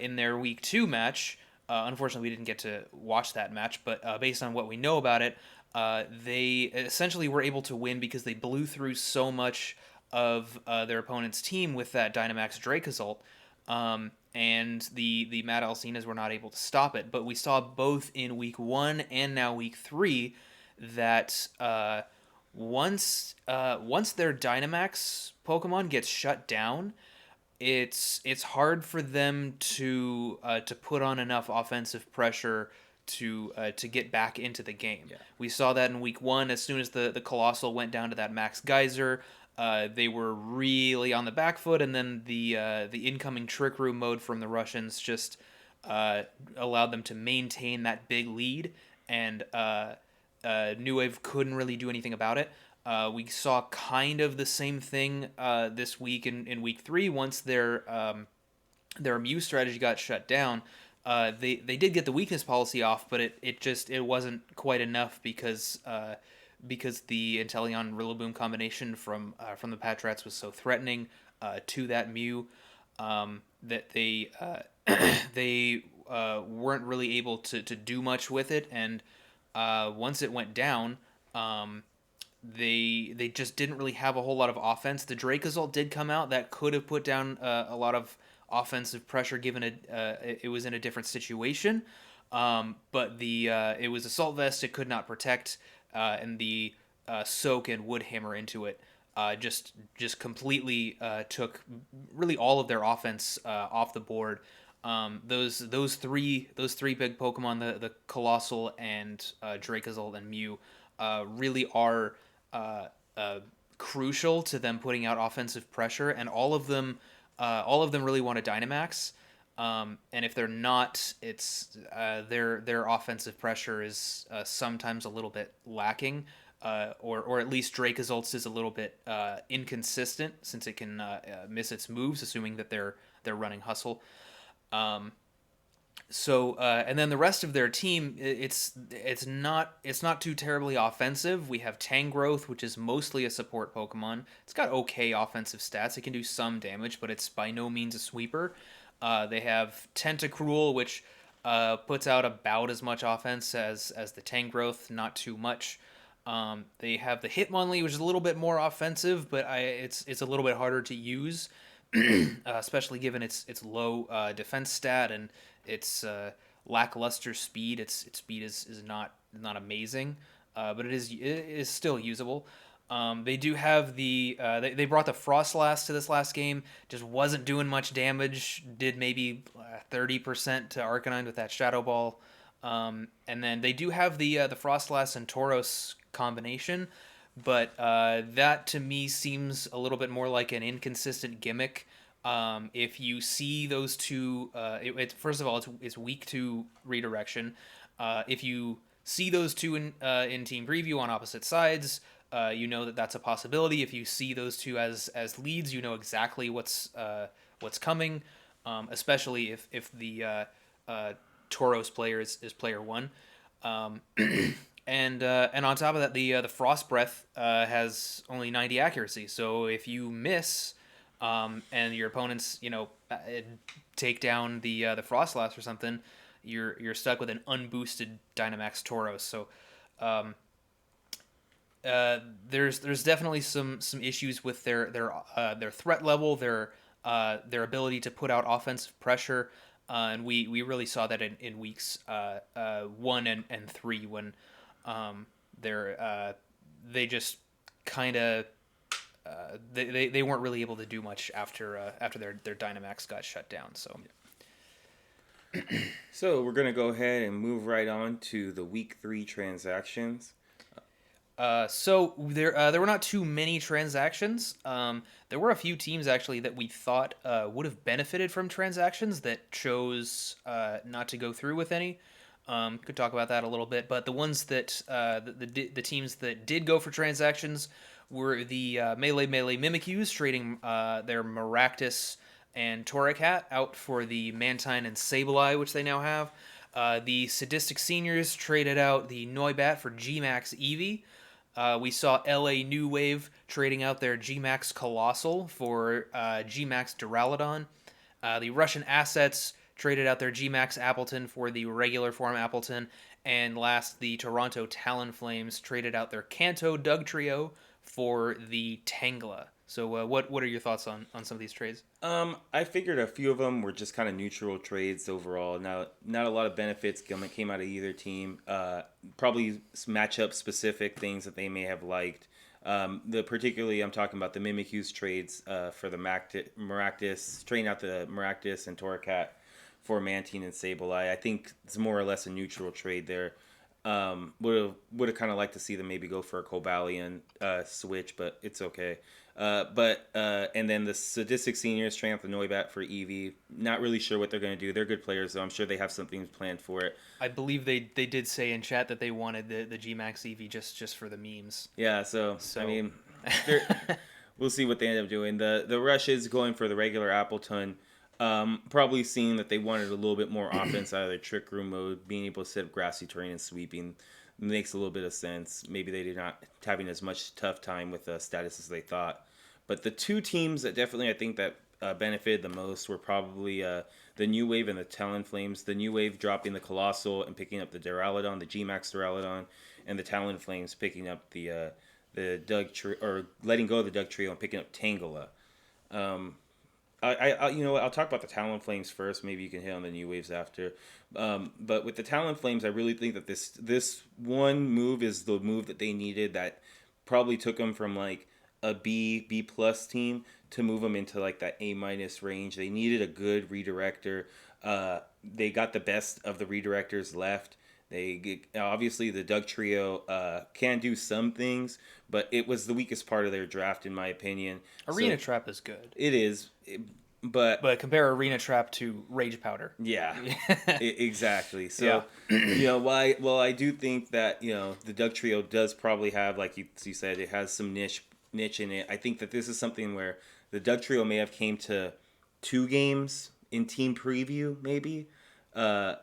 in their week 2 match. Unfortunately, we didn't get to watch that match, but based on what we know about it, they essentially were able to win because they blew through so much of their opponent's team with that Dynamax Dracozolt, and the Mad Alcinas were not able to stop it. But we saw both in week 1 and now week 3 that once their Dynamax Pokemon gets shut down, it's hard for them to put on enough offensive pressure to get back into the game. Yeah. We saw that in week 1. As soon as the Colossal went down to that Max Geyser, they were really on the back foot, and then the incoming Trick Room mode from the Russians just allowed them to maintain that big lead, and New Wave couldn't really do anything about it. We saw kind of the same thing this week in week 3. Once their Mew strategy got shut down, they did get the weakness policy off, but it wasn't quite enough because the Inteleon Rillaboom combination from the Patrats was so threatening to that Mew that they they weren't really able to do much with it, and once it went down. They just didn't really have a whole lot of offense. The Dracozolt did come out that could have put down a lot of offensive pressure given it was in a different situation. But it was Assault Vest, it could not protect, and the Soak and Wood Hammer into it just completely took really all of their offense off the board. Those three big Pokemon, the Colossal and Dracozolt and Mew, really are crucial to them putting out offensive pressure, and all of them really want to Dynamax. And if they're not, it's their offensive pressure is sometimes a little bit lacking, or at least Dracozolt's is a little bit inconsistent since it can miss its moves, assuming that they're running Hustle. And then the rest of their team, it's not too terribly offensive. We have Tangrowth, which is mostly a support Pokemon. It's got okay offensive stats. It can do some damage, but it's by no means a sweeper. They have Tentacruel, which puts out about as much offense as the Tangrowth, not too much. They have the Hitmonlee, which is a little bit more offensive, but it's a little bit harder to use, especially given its low defense stat and its lackluster speed. Its speed is not amazing, but it is still usable. They do have they brought the Frostlass to this last game. Just wasn't doing much damage. Did maybe 30% to Arcanine with that Shadow Ball. And then they do have the Frostlass and Tauros combination, but that to me seems a little bit more like an inconsistent gimmick If you see those two, first of all, it's weak to redirection. If you see those two in team preview on opposite sides, you know that that's a possibility. If you see those two as leads, you know exactly what's coming. Especially if the Toros player is player one. Um, and on top of that, the frost breath has only 90 accuracy. So if you miss, and your opponents, take down the frost blast or something, you're stuck with an unboosted Dynamax Tauros. So um, there's definitely some issues with their threat level, their ability to put out offensive pressure, and we really saw that in weeks 1 and 3 when they're they just kind of they weren't really able to do much after their Dynamax got shut down. So we're gonna go ahead and move right on to the week 3 transactions. So there were not too many transactions. There were a few teams actually that we thought would have benefited from transactions that chose not to go through with any. Could talk about that a little bit, but the ones that the teams that did go for transactions were the Melee Mimikyus trading their Maractus and Torracat out for the Mantine and Sableye, which they now have. The Sadistic Seniors traded out the Noibat for G-Max Eevee. We saw LA New Wave trading out their G-Max Colossal for G-Max Duraludon. The Russian Assets traded out their G-Max Appleton for the regular form Appleton. And last, the Toronto Talonflames traded out their Kanto Dugtrio for the Tangela. So what are your thoughts on some of these trades? I figured a few of them were just kind of neutral trades overall. Now, not a lot of benefits came out of either team. Probably matchup specific things that they may have liked. Particularly, I'm talking about the Mimikyu's trades for the Maractus, trading out the Maractus and Torracat for Mantine and Sableye. I think it's more or less a neutral trade there. Would have kind of liked to see them maybe go for a Cobalion switch, but it's okay. And then the Sadistic Seniors trading out the Noibat for Eevee. Not really sure what they're going to do. They're good players, though. I'm sure they have something planned for it. I believe they did say in chat that they wanted the G-Max Eevee just for the memes. Yeah, so. I mean, we'll see what they end up doing. The Rush is going for the regular Appleton. Probably seeing that they wanted a little bit more offense out of their Trick Room mode, being able to set up grassy terrain and sweeping makes a little bit of sense. Maybe they did not having as much tough time with the status as they thought. But the two teams that definitely I think that benefited the most were probably the New Wave and the Talonflames. The New Wave dropping the Colossal and picking up the Duraludon, the G-Max Duraludon, and the Talonflames picking up the or letting go of the Doug Trio and picking up Tangela. I'll talk about the Talonflames first. Maybe you can hit on the New Waves after. But with the Talonflames, I really think that this one move is the move that they needed. That probably took them from like a B plus team to move them into like that A minus range. They needed a good redirector. They got the best of the redirectors left. Obviously the Doug Trio can do some things, but it was the weakest part of their draft in my opinion. Arena Trap is good. It is, but compare Arena Trap to Rage Powder. Yeah, exactly. So while I do think that the Doug Trio does probably have, like you said, it has some niche in it. I think that this is something where the Doug Trio may have came to 2 games in team preview, maybe a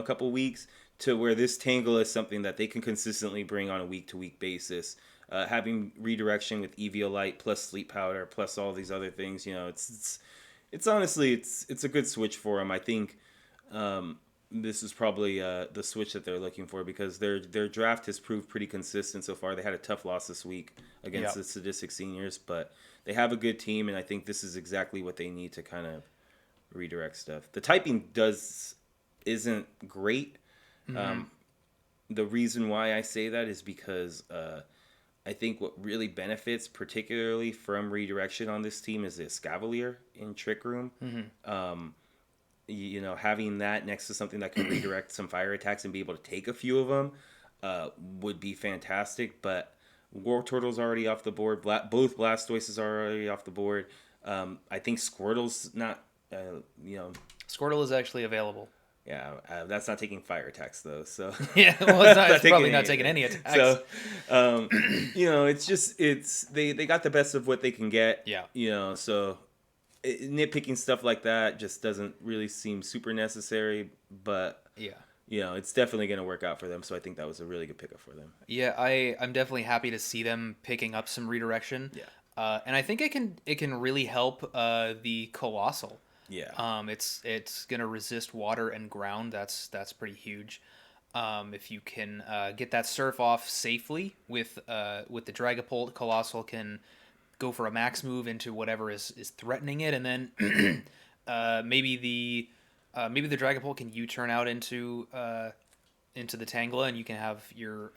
couple weeks, to where this Tangle is something that they can consistently bring on a week-to-week basis. Having redirection with Eviolite plus Sleep Powder plus all these other things, it's honestly it's a good switch for them. I think this is probably the switch that they're looking for because their draft has proved pretty consistent so far. They had a tough loss this week against the Sadistic Seniors, but they have a good team, and I think this is exactly what they need to kind of redirect stuff. The typing isn't great. Mm-hmm. The reason why I say that is because I think what really benefits, particularly from redirection on this team, is the Escavalier in Trick Room. Mm-hmm. Having that next to something that can redirect some fire attacks and be able to take a few of them would be fantastic. But War Turtle's already off the board. Both Blastoises are already off the board. I think Squirtle's not, you know, Squirtle is actually available. yeah, that's not taking fire attacks though. So Yeah, well, it's not. It's probably not anything. taking any attacks. So, it's just they got the best of what they can get. Yeah. So nitpicking stuff like that just doesn't really seem super necessary. But Yeah. it's definitely going to work out for them. So I think that was a really good pickup for them. Yeah, I'm definitely happy to see them picking up some redirection. Yeah. And I think it can really help the Colossal. Yeah. It's gonna resist water and ground. That's pretty huge. If you can get that surf off safely with the Dragapult, Colossal can go for a max move into whatever is threatening it, and then maybe the Dragapult can U-turn out into the Tangela, and you can have your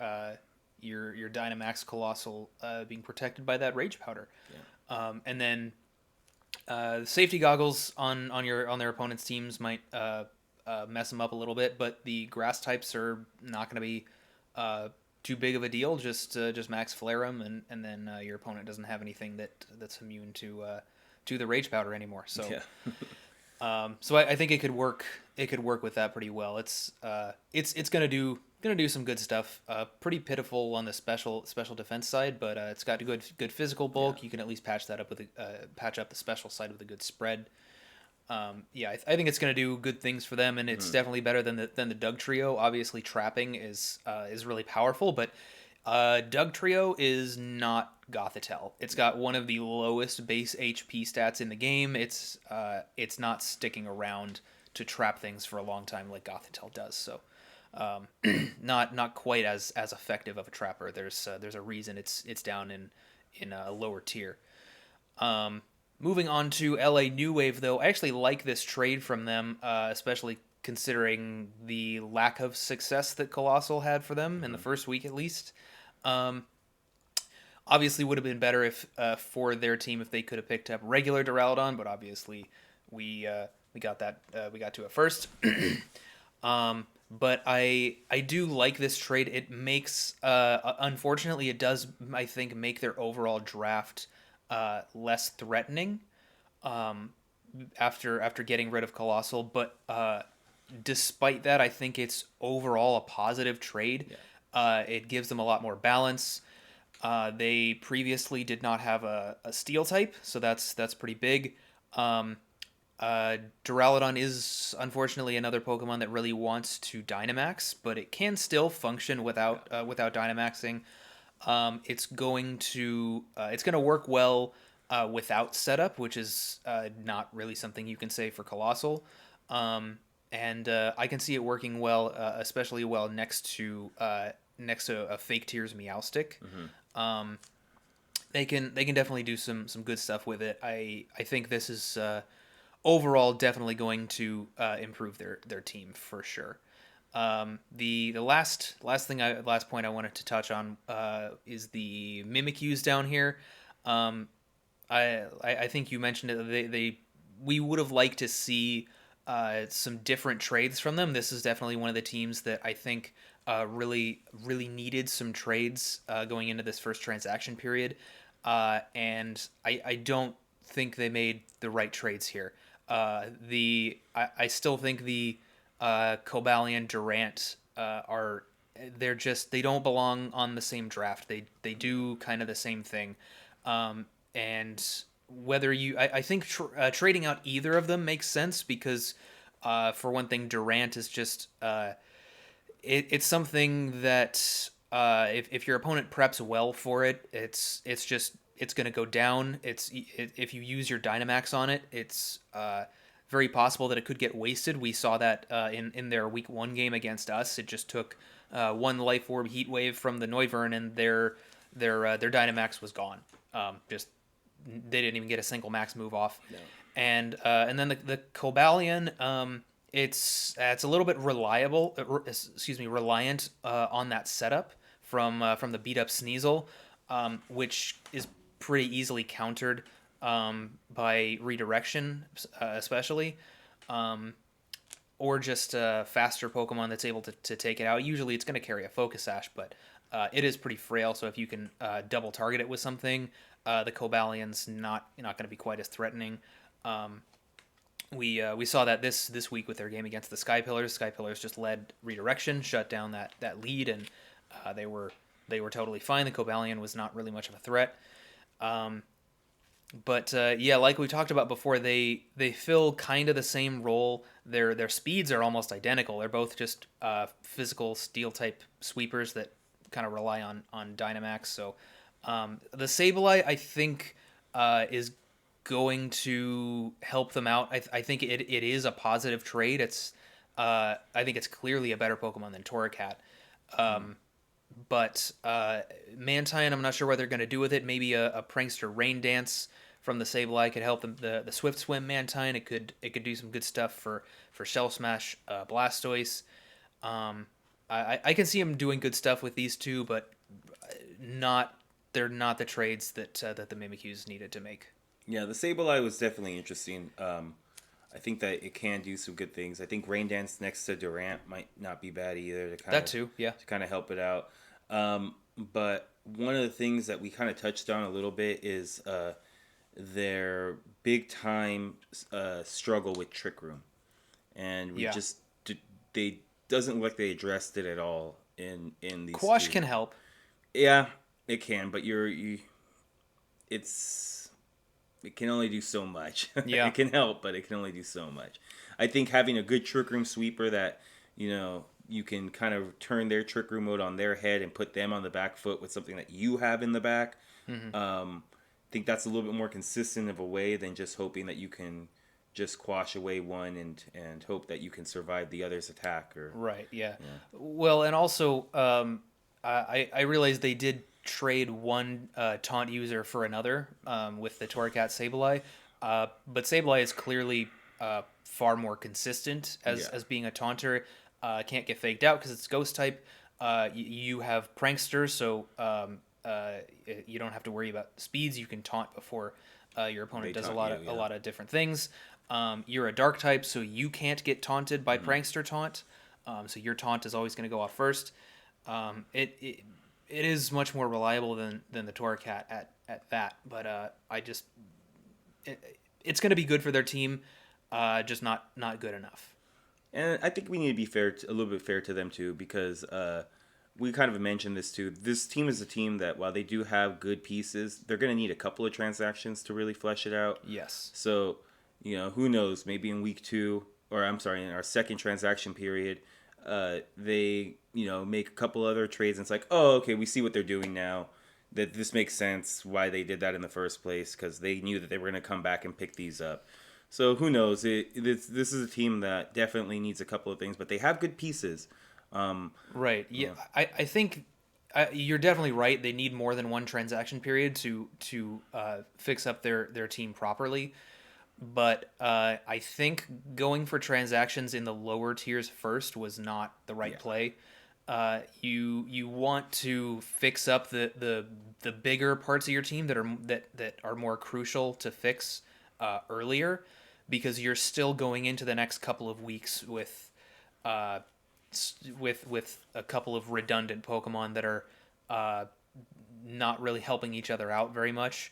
Dynamax Colossal being protected by that Rage Powder. And then the safety goggles on their opponent's teams might mess them up a little bit, but the grass types are not going to be too big of a deal. Just max flare them, and then your opponent doesn't have anything that's immune to the Rage Powder anymore. So. Yeah. So I think it could work. It could work with that pretty well. It's gonna do some good stuff. Pretty pitiful on the special defense side, but it's got good physical bulk. You can at least patch that up with patch up the special side with a good spread. I think it's gonna do good things for them, and it's definitely better than the Doug Trio. Obviously, trapping is really powerful, but Doug Trio is not Gothitelle. It's got one of the lowest base HP stats in the game. It's not sticking around to trap things for a long time like Gothitelle does. So not quite as effective of a trapper. There's a reason it's down in a lower tier. Moving on to LA New Wave, though, I actually like this trade from them, especially considering the lack of success that Colossal had for them in the first week at least. Obviously would have been better if for their team if they could have picked up regular Duraludon, but obviously we got to it first. But I do like this trade. It makes unfortunately it does, I think, make their overall draft less threatening after getting rid of Colossal, but despite that, I think it's overall a positive trade. It gives them a lot more balance. They previously did not have a steel type, so that's pretty big. Duraludon is unfortunately another Pokemon that really wants to Dynamax, but it can still function without Dynamaxing. It's going to work well without setup, which is not really something you can say for Colossal. And I can see it working well, especially well next to a Fake Tears Meowstic. They can definitely do some good stuff with it. I think this is overall definitely going to improve their team for sure. The last point I wanted to touch on is the Mimikyus down here. I think you mentioned it. We would have liked to see some different trades from them. This is definitely one of the teams that I think really needed some trades going into this first transaction period, and I don't think they made the right trades here. I still think the Cobalion Durant they don't belong on the same draft. They do kind of the same thing, and whether I think trading out either of them makes sense because for one thing, Durant is just it's something that if your opponent preps well for it, it's going to go down. If you use your Dynamax on it, it's very possible that it could get wasted. We saw that in their week 1 game against us. It just took one Life Orb Heat Wave from the Noivern, and their Dynamax was gone. They didn't even get a single max move off. No. And then the Cobalion, it's a little bit reliant on that setup from the beat up Sneasel, which is pretty easily countered by redirection, especially. just a faster Pokemon that's able to take it out. Usually it's going to carry a Focus Sash, but it is pretty frail, so if you can double target it with something, the Cobalion's not going to be quite as threatening. Um, we saw that this week with their game against the Sky Pillars. Sky Pillars just led redirection, shut down that lead, and they were totally fine. The Cobalion was not really much of a threat. But yeah, like we talked about before, they fill kind of the same role. Their speeds are almost identical. They're both just physical steel type sweepers that kind of rely on Dynamax. So the Sableye, I think, is going to help them out. I think it is a positive trade. I think it's clearly a better Pokemon than Torracat. But Mantine, I'm not sure what they're going to do with it. Maybe a Prankster Rain Dance from the Sableye could help them. The Swift Swim Mantine, it could do some good stuff for Shell Smash Blastoise. I can see him doing good stuff with these two, but they're not the trades that the Mimikyus needed to make. Yeah, the Sableye was definitely interesting. I think that it can do some good things. I think Rain Dance next to Durant might not be bad either. That too, yeah. To kind of help it out. But one of the things that we kind of touched on a little bit is their big time struggle with Trick Room, and we just they doesn't look like they addressed it at all in these. Quash can help. Yeah, it can, but it can only do so much. Yeah. It can help, but it can only do so much. I think having a good Trick Room sweeper that, you can kind of turn their Trick Room mode on their head and put them on the back foot with something that you have in the back. Mm-hmm. I think that's a little bit more consistent of a way than just hoping that you can just quash away one and hope that you can survive the other's attack. Right, yeah. Well, and also, I realized they did trade one taunt user for another with the Torracat Sableye, but Sableye is clearly far more consistent as being a taunter. Can't get faked out because it's ghost type. You have Prankster, so you don't have to worry about speeds. You can taunt before your opponent does a lot of different things. You're a dark type, so you can't get taunted by Prankster taunt. So your taunt is always going to go off first. It is much more reliable than the Torracat at that, but it's going to be good for their team, just not good enough. And I think we need to be a little bit fair to them too, because we kind of mentioned this too. This team is a team that, while they do have good pieces, they're going to need a couple of transactions to really flesh it out. Yes. So, who knows? Maybe in week 2, or I'm sorry, in our second transaction period, they make a couple other trades, and it's like, oh, okay, we see what they're doing now. That this makes sense why they did that in the first place, because they knew that they were going to come back and pick these up. So who knows? This is a team that definitely needs a couple of things, but they have good pieces. Right. Yeah. I think you're definitely right. They need more than one transaction period to fix up their team properly. But I think going for transactions in the lower tiers first was not the right play. You want to fix up the bigger parts of your team that are more crucial to fix earlier, because you're still going into the next couple of weeks with a couple of redundant Pokemon that are not really helping each other out very much.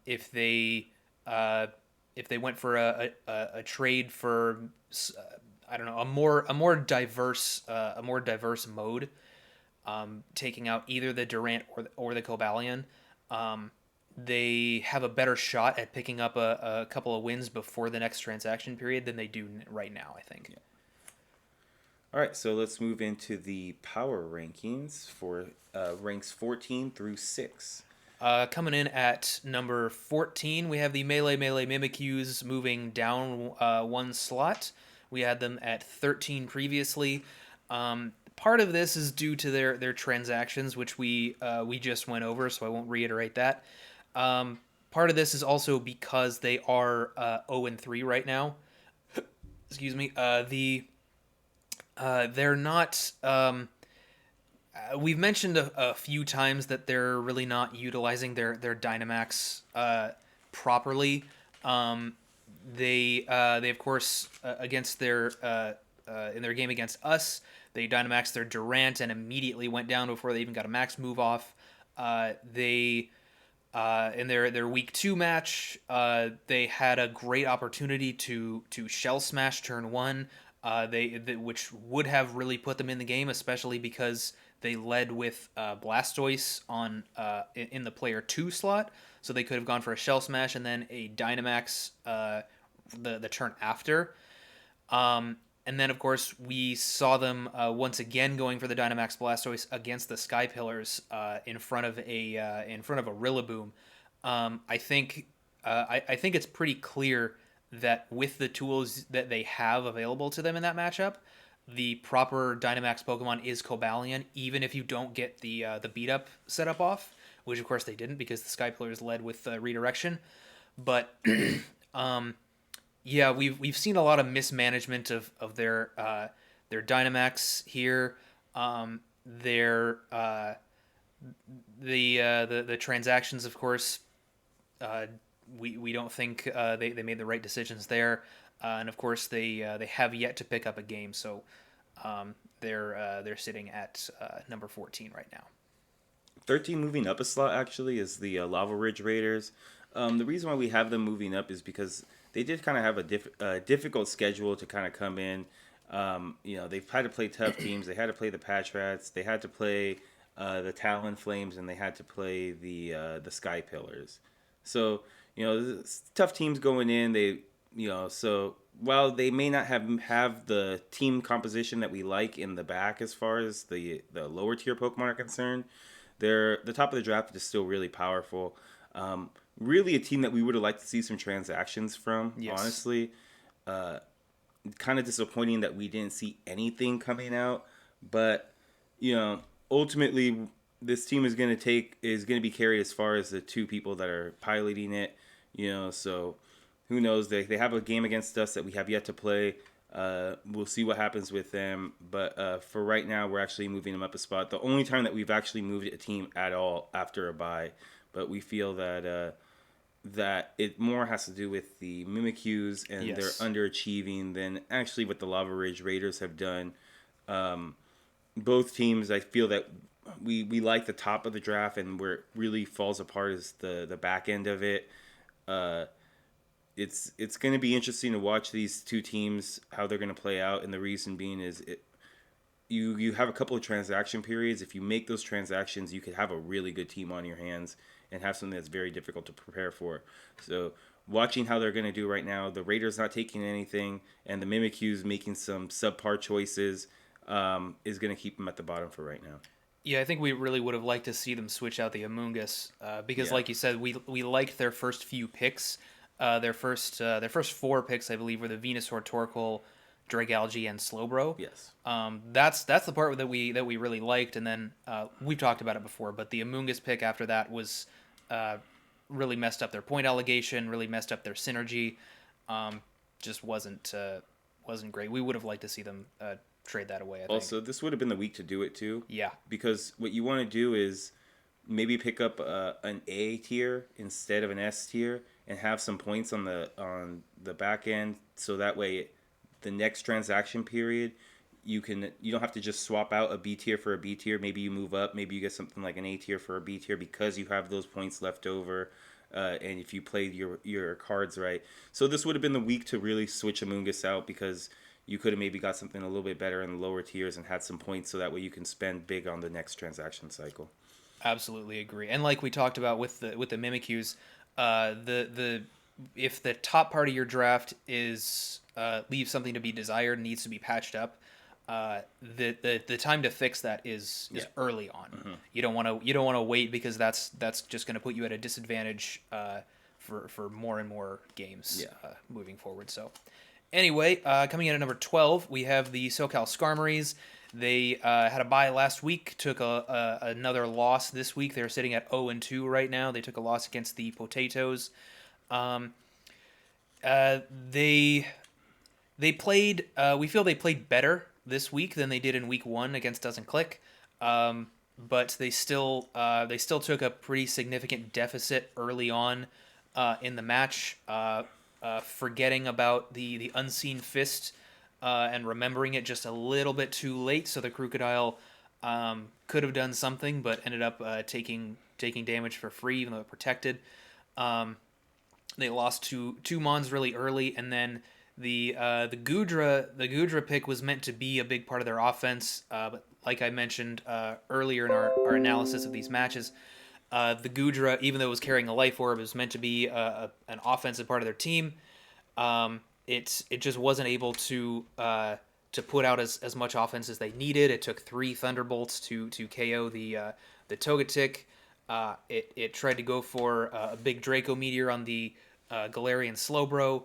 If they went for a trade for I don't know, a more diverse mode, taking out either the Durant or the Cobalion, they have a better shot at picking up a couple of wins before the next transaction period than they do right now, I think. Yeah. All right, so let's move into the power rankings for ranks 14 through 6. Coming in at number 14, we have the Melee Mimikyus moving down one slot. We had them at 13 previously. Part of this is due to their transactions, which we just went over, so I won't reiterate that. Part of this is also because they are 0-3 right now. Excuse me. They're not. We've mentioned a few times that they're really not utilizing their Dynamax properly. they of course against their in their game against us, they Dynamaxed their Durant and immediately went down before they even got a max move off. They in their week 2 match, they had a great opportunity to shell smash turn 1. Which would have really put them in the game, especially because they led with Blastoise on in the player 2 slot, so they could have gone for a shell smash and then a Dynamax the turn after. And then, of course, we saw them once again going for the Dynamax Blastoise against the Sky Pillars in front of a Rillaboom. I think it's pretty clear that with the tools that they have available to them in that matchup, the proper Dynamax Pokemon is Cobalion, even if you don't get the beat up setup off, which of course they didn't because the Sky Pillars led with redirection. But yeah, we've seen a lot of mismanagement of their Dynamax here. Their the transactions, of course, we don't think they made the right decisions there, and of course they have yet to pick up a game, so they're sitting at number 14 right now. 13 moving up a slot actually is the Lava Ridge Raiders. The reason why we have them moving up is because they did kind of have a difficult schedule to kind of come in. They've had to play tough teams. They had to play the Patch Rats. They had to play the Talon Flames, and they had to play the Sky Pillars. So tough teams going in. So while they may not have the team composition that we like in the back as far as the lower tier Pokemon are concerned, the top of the draft is still really powerful. Really a team that we would have liked to see some transactions from, Yes. honestly. Kind of disappointing that we didn't see anything coming out. But, ultimately this team is going to be carried as far as the two people that are piloting it. So who knows? They have a game against us that we have yet to play. We'll see what happens with them, but for right now, we're actually moving them up a spot. The only time that we've actually moved a team at all after a bye, but we feel that that it more has to do with the Mimikyus and Yes. they're underachieving than actually what the Lava Ridge Raiders have done. Both teams, I feel that we like the top of the draft, and where it really falls apart is the back end of it. It's going to be interesting to watch these two teams, how they're going to play out, and the reason being is you have a couple of transaction periods. If you make those transactions, you could have a really good team on your hands and have something that's very difficult to prepare for. So watching how they're going to do right now, the Raiders not taking anything, and the Mimikyus making some subpar choices is going to keep them at the bottom for right now. Yeah, I think we really would have liked to see them switch out the Amoonguss because, Yeah. like you said, we liked their first few picks. Their first 4 picks, I believe, were the Venusaur, Torkoal, Dragalge, and Slowbro. Yes. That's the part that we really liked, and then we've talked about it before. But the Amoonguss pick after that was really messed up their point allocation, really messed up their synergy. Just wasn't great. We would have liked to see them trade that away. I think. Also, this would have been the week to do it too. Yeah. Because what you want to do is maybe pick up an A tier instead of an S tier and have some points on the back end, so that way the next transaction period you don't have to just swap out a B tier for a B tier. Maybe you move up, maybe you get something like an A tier for a B tier because you have those points left over. And if you played your cards right. So this would have been the week to really switch Amoonguss out, because you could have maybe got something a little bit better in the lower tiers and had some points, so that way you can spend big on the next transaction cycle. Absolutely agree. And like we talked about with the Mimikyus, the if the top part of your draft is leaves something to be desired and needs to be patched up, the time to fix that is early on. Mm-hmm. You don't want to wait, because that's just going to put you at a disadvantage for more and more games moving forward. So anyway, coming in at number 12, we have the SoCal Skarmories. They had a bye last week, took another loss this week. They're sitting at 0-2 right now. They took a loss against the Potatoes. They played. We feel they played better this week than they did in week 1 against Doesn't Click. But they still took a pretty significant deficit early on in the match. forgetting about the unseen fist and remembering it just a little bit too late. So the Crocodile could have done something, but ended up taking damage for free, even though it protected. Um, they lost two Mons really early, and then the Gudra pick was meant to be a big part of their offense, but like I mentioned earlier in our analysis of these matches, the Gudra, even though it was carrying a life orb, it was meant to be an offensive part of their team. It just wasn't able to put out as much offense as they needed. It took 3 Thunderbolts to KO the Togetic. It tried to go for a big Draco Meteor on the Galarian Slowbro,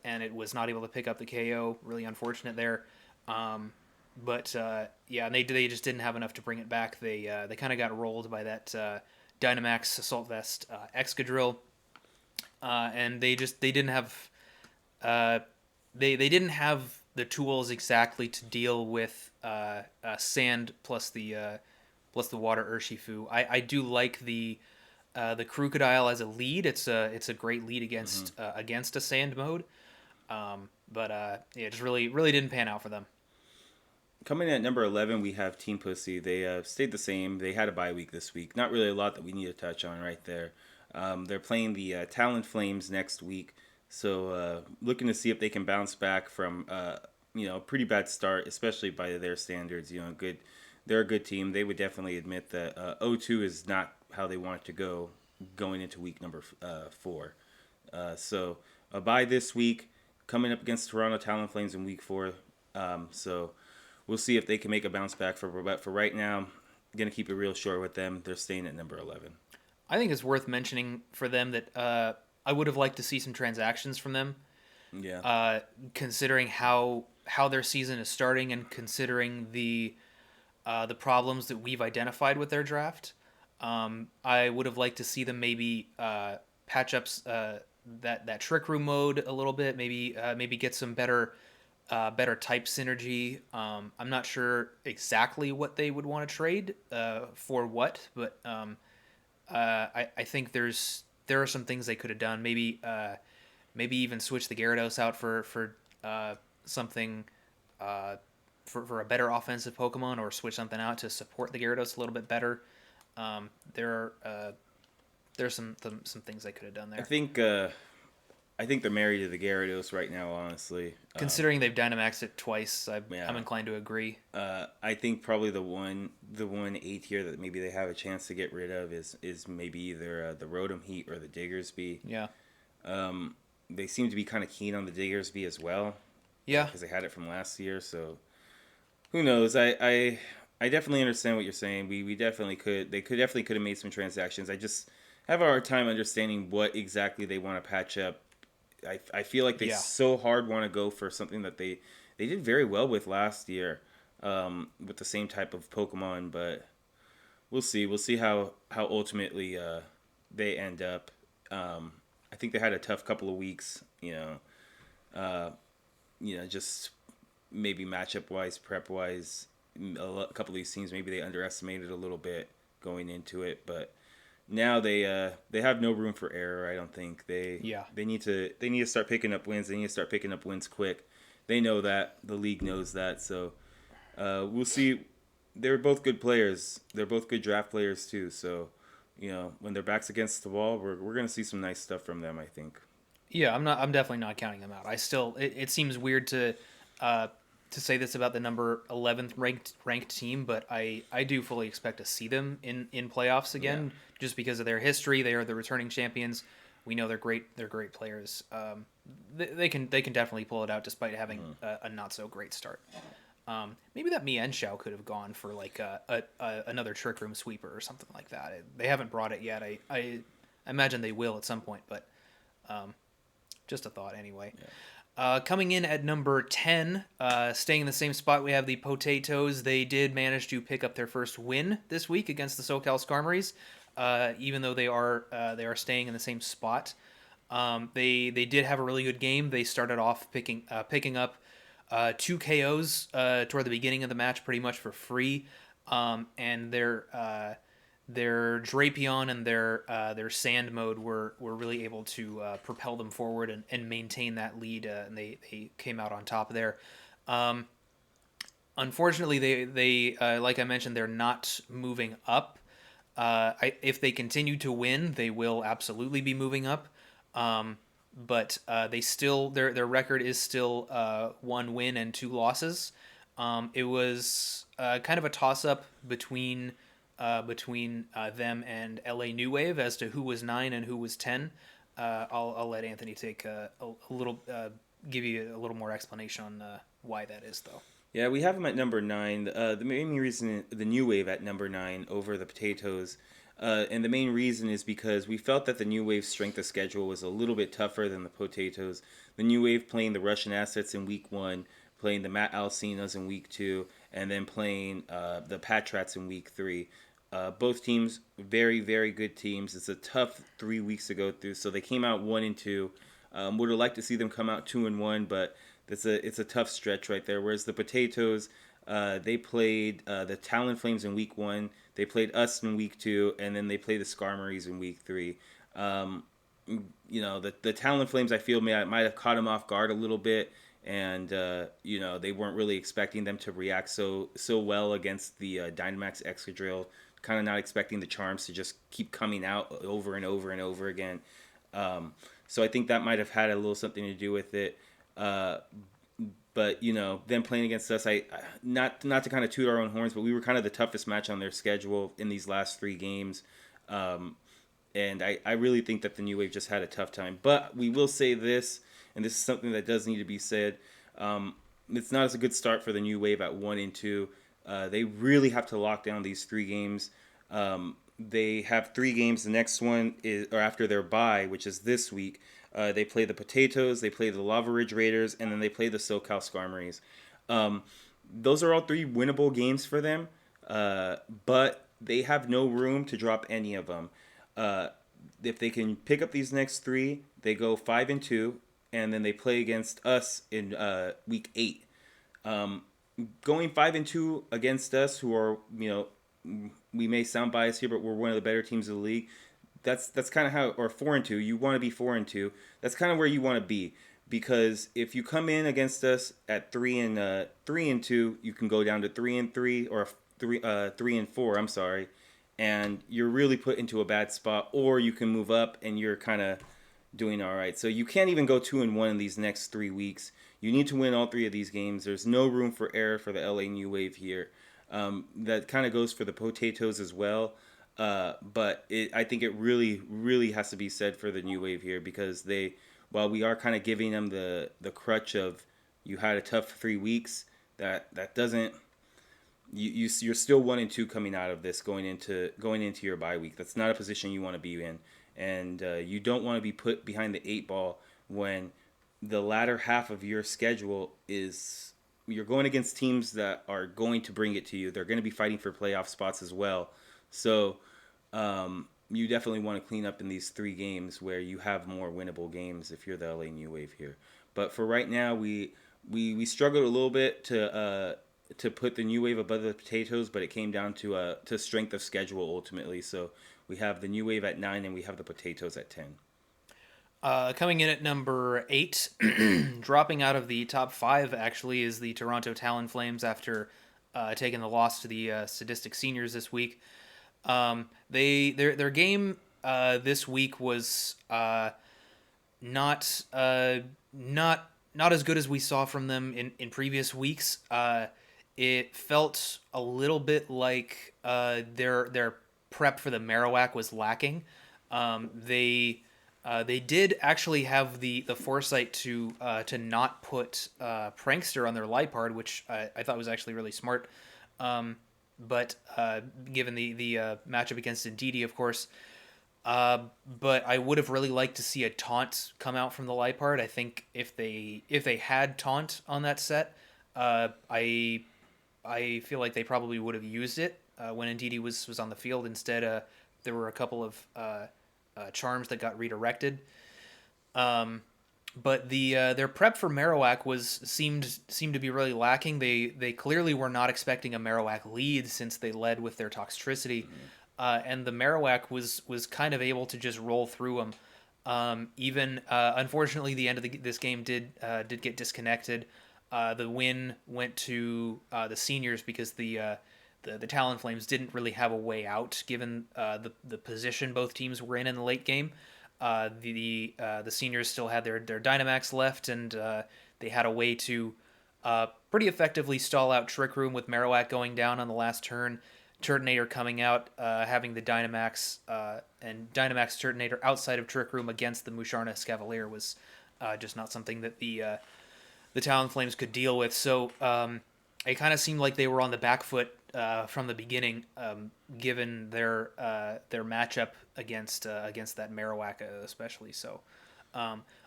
and it was not able to pick up the KO. Really unfortunate there. Yeah, they just didn't have enough to bring it back. They kind of got rolled by that Dynamax Assault Vest Excadrill, and they didn't have they didn't have the tools exactly to deal with sand plus the water Urshifu. I do like the Crocodile as a lead. It's a great lead against a sand mode. It just really didn't pan out for them. Coming in at number 11, we have Team Pussy. They stayed the same. They had a bye week this week. Not really a lot that we need to touch on right there. They're playing the Talonflames next week. So looking to see if they can bounce back from a pretty bad start, especially by their standards. They're a good team. They would definitely admit that 0-2 is not how they want it to go going into week number 4. So a bye this week, coming up against Toronto Talonflames in week 4. So we'll see if they can make a bounce back for right now. I'm going to keep it real short with them. They're staying at number 11. I think it's worth mentioning for them that I would have liked to see some transactions from them. Yeah. Considering how their season is starting and considering the problems that we've identified with their draft, I would have liked to see them maybe patch up that Trick Room mode a little bit. Maybe get some better type synergy. I'm not sure exactly what they would want to trade for what, but I think there are some things they could have done. Maybe even switch the Gyarados out for something for a better offensive Pokemon, or switch something out to support the Gyarados a little bit better. There's some things they could have done there. I think they're married to the Gyarados right now, honestly. Considering they've Dynamaxed it twice, I'm inclined to agree. I think probably the one A tier that maybe they have a chance to get rid of is maybe either the Rotom Heat or the Diggersby. Yeah. They seem to be kind of keen on the Diggersby as well. Yeah. Because they had it from last year, so who knows? I definitely understand what you're saying. We definitely could. They definitely could have made some transactions. I just have a hard time understanding what exactly they want to patch up. I feel like they so hard want to go for something that they did very well with last year, with the same type of Pokemon. But we'll see. We'll see how ultimately they end up. I think they had a tough couple of weeks. Just maybe matchup wise, prep wise, a couple of these teams maybe they underestimated a little bit going into it, but. Now they have no room for error. I don't think they need to start picking up wins. They need to start picking up wins quick. They know that, the league knows that. So we'll see. They're both good players. They're both good draft players too. So when their backs against the wall, we're gonna see some nice stuff from them, I think. Yeah, I'm definitely not counting them out. I still it seems weird to say this about the number 11th ranked team, but I do fully expect to see them in playoffs again, just because of their history. They are the returning champions. We know they're great. They're great players. They can definitely pull it out despite having a not so great start. Maybe that Mienshao could have gone for like another Trick Room sweeper or something like that. They haven't brought it yet. I imagine they will at some point, but just a thought anyway. Yeah. Coming in at number 10, staying in the same spot, we have the Potatoes. They did manage to pick up their first win this week against the SoCal Skarmories, even though they are staying in the same spot. They did have a really good game. They started off picking up 2 KOs toward the beginning of the match, pretty much for free, and their Drapion and their Sand mode were really able to propel them forward and maintain that lead, and they came out on top there. Um, Unfortunately, they like I mentioned, they're not moving up. If they continue to win, they will absolutely be moving up. Um, but they still their record is still 1 win and 2 losses. It was kind of a toss up between them and LA New Wave as to who was 9 and who was 10. I'll let Anthony take a little give you a little more explanation on why that is, though. Yeah, we have them at number 9. The main reason, the New Wave at number 9 over the Potatoes, and the main reason is because we felt that the New Wave's strength of schedule was a little bit tougher than the Potatoes. The New Wave playing the Russian Assets in week 1, playing the Matt Alcinas in week 2, and then playing the Patrats in week 3. Both teams, very, very good teams. It's a tough 3 weeks to go through, so they came out 1-2. Would have liked to see them come out 2-1, but it's a tough stretch right there. Whereas the Potatoes, they played the Talonflames in week 1. They played us in week 2, and then they played the Skarmories in week 3. The Talonflames, I feel might have caught them off guard a little bit, and they weren't really expecting them to react so well against the Dynamax Excadrill. Kind of not expecting the charms to just keep coming out over and over and over again. So I think that might have had a little something to do with it. But them playing against us, I not to kind of toot our own horns, but we were kind of the toughest match on their schedule in these last 3 games. And I really think that the New Wave just had a tough time. But we will say this, and this is something that does need to be said. It's not as a good start for the New Wave at 1-2. They really have to lock down these 3 games. They have 3 games. The next one is, or after their bye, which is this week. They play the Potatoes, they play the Lava Ridge Raiders, and then they play the SoCal Skarmories. Those are all 3 winnable games for them, but they have no room to drop any of them. If they can pick up these next 3, they go 5-2, and then they play against us in week 8. Going 5-2 against us, who are we may sound biased here, but we're one of the better teams in the league. That's kind of how, or 4-2. You want to be 4-2. That's kind of where you want to be, because if you come in against us at 3-2, you can go down to 3-3 or 3-4. I'm sorry, and you're really put into a bad spot. Or you can move up and you're kind of doing all right. So you can't even go 2-1 in these next 3 weeks. You need to win all 3 of these games. There's no room for error for the LA New Wave here. That kind of goes for the Potatoes as well. But I think it really, really has to be said for the New Wave here, because while we are kind of giving them the crutch of you had a tough 3 weeks, that doesn't, you're still 1-2 coming out of this, going into your bye week. That's not a position you want to be in, and you don't want to be put behind the 8 ball when the latter half of your schedule is, you're going against teams that are going to bring it to you. They're going to be fighting for playoff spots as well. So you definitely want to clean up in these 3 games where you have more winnable games if you're the LA New Wave here. But for right now, we struggled a little bit to put the New Wave above the Potatoes, but it came down to strength of schedule ultimately. So we have the New Wave at 9 and we have the Potatoes at 10. Coming in at number 8, dropping out of the top 5 actually, is the Toronto Talonflames after taking the loss to the Sadistic Seniors this week. Their game this week was not as good as we saw from them in previous weeks. It felt a little bit like their prep for the Marowak was lacking. They did actually have the foresight to not put Prankster on their Lipard, which I thought was actually really smart. But given the matchup against Indeedee, of course. But I would have really liked to see a taunt come out from the Lipard. I think if they had taunt on that set, I feel like they probably would have used it when Indeedee was on the field. Instead, there were a couple of charms that got redirected. But their prep for Marowak seemed to be really lacking. They clearly were not expecting a Marowak lead, since they led with their Toxtricity. and the Marowak was kind of able to just roll through them. Even unfortunately, the end of this game did get disconnected. The win went to the seniors because the Talonflames didn't really have a way out given the position both teams were in the late game. The seniors still had their Dynamax left, and they had a way to pretty effectively stall out Trick Room with Marowak going down on the last turn. Turtonator coming out, having the Dynamax and Dynamax Turtonator outside of Trick Room against the Musharna Escavalier was just not something that the Talonflames could deal with. So it kind of seemed like they were on the back foot from the beginning, given their matchup against that Marowak especially. So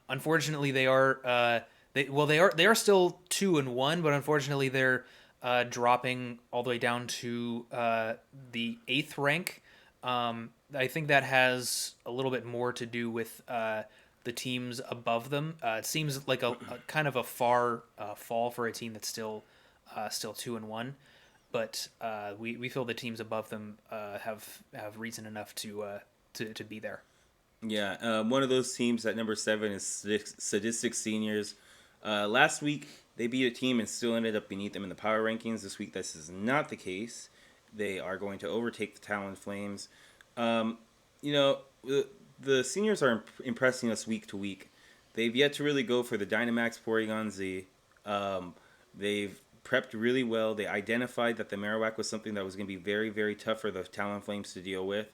unfortunately, they are they are still 2-1, but unfortunately they're dropping all the way down to the 8th rank. I think that has a little bit more to do with the teams above them. It seems like a kind of a far fall for a team that's still 2-1, but we feel the teams above them have reason enough to be there. Yeah, one of those teams at number 7 is Sadistic Seniors. Last week, they beat a team and still ended up beneath them in the power rankings. This week, this is not the case. They are going to overtake the Talonflames. You know, the seniors are impressing us week to week. They've yet to really go for the Dynamax Porygon Z. They've prepped really well. They identified that the Marowak was something that was going to be very, very tough for the Talonflames to deal with.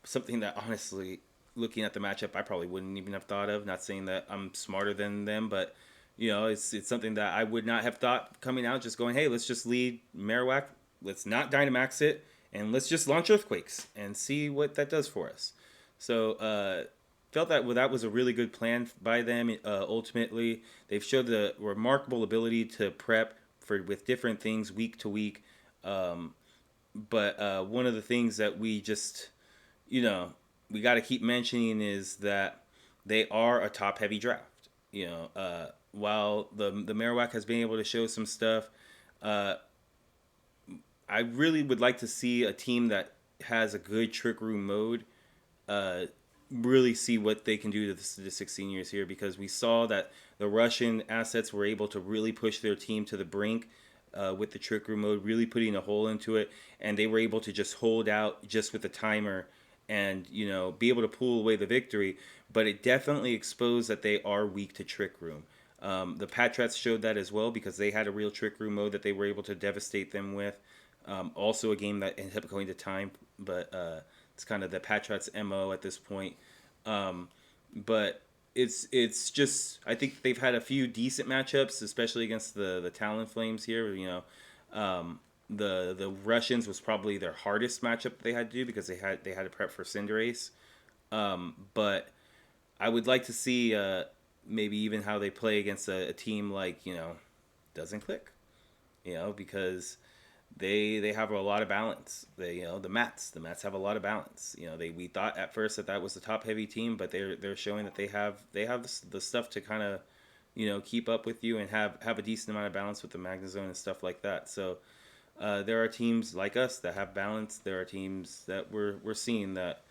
Something that, honestly, looking at the matchup, I probably wouldn't even have thought of. Not saying that I'm smarter than them, but you know, it's something that I would not have thought coming out. Just going, hey, let's just lead Marowak. Let's not Dynamax it, and let's just launch Earthquakes and see what that does for us. So felt that that was a really good plan by them. Ultimately, they've showed the remarkable ability to prep with different things week to week. But one of the things that we just, you know, we got to keep mentioning is that they are a top heavy draft. You know, while the Marowak has been able to show some stuff, I really would like to see a team that has a good Trick Room mode really see what they can do to the Sadistic Seniors here, because we saw that the Russian assets were able to really push their team to the brink with the Trick Room mode, really putting a hole into it, and they were able to just hold out just with the timer and, you know, be able to pull away the victory. But it definitely exposed that they are weak to Trick Room. The Patrats showed that as well, because they had a real Trick Room mode that they were able to devastate them with. Also a game that ended up going to time, but it's kind of the Patrats' MO at this point. But it's just, I think they've had a few decent matchups, especially against the Talonflames here. You know, the Russians was probably their hardest matchup they had to do, because they had to prep for Cinderace. But I would like to see maybe even how they play against a team like, you know, Doesn't Click. You know, because they have a lot of balance. They, you know, the Mats have a lot of balance. You know, we thought at first that was the top heavy team, but they're showing that they have the stuff to kind of, you know, keep up with you and have a decent amount of balance with the Magnezone and stuff like that. So there are teams like us that have balance. There are teams that we're seeing that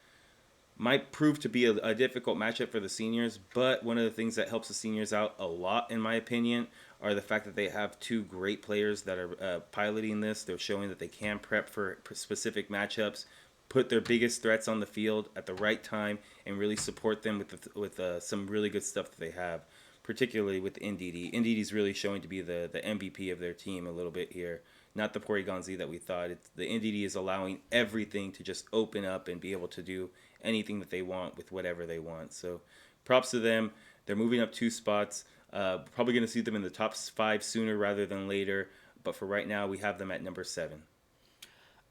might prove to be a difficult matchup for the seniors, but one of the things that helps the seniors out a lot, in my opinion, are the fact that they have two great players that are piloting this. They're showing that they can prep for specific matchups, put their biggest threats on the field at the right time, and really support them with some really good stuff that they have, particularly with NDD. NDD is really showing to be the MVP of their team a little bit here. Not the Porygon Z that we thought. The NDD is allowing everything to just open up and be able to do anything that they want with whatever they want. So props to them. They're moving up 2 spots. Probably going to see them in the top 5 sooner rather than later. But for right now, we have them at number 7.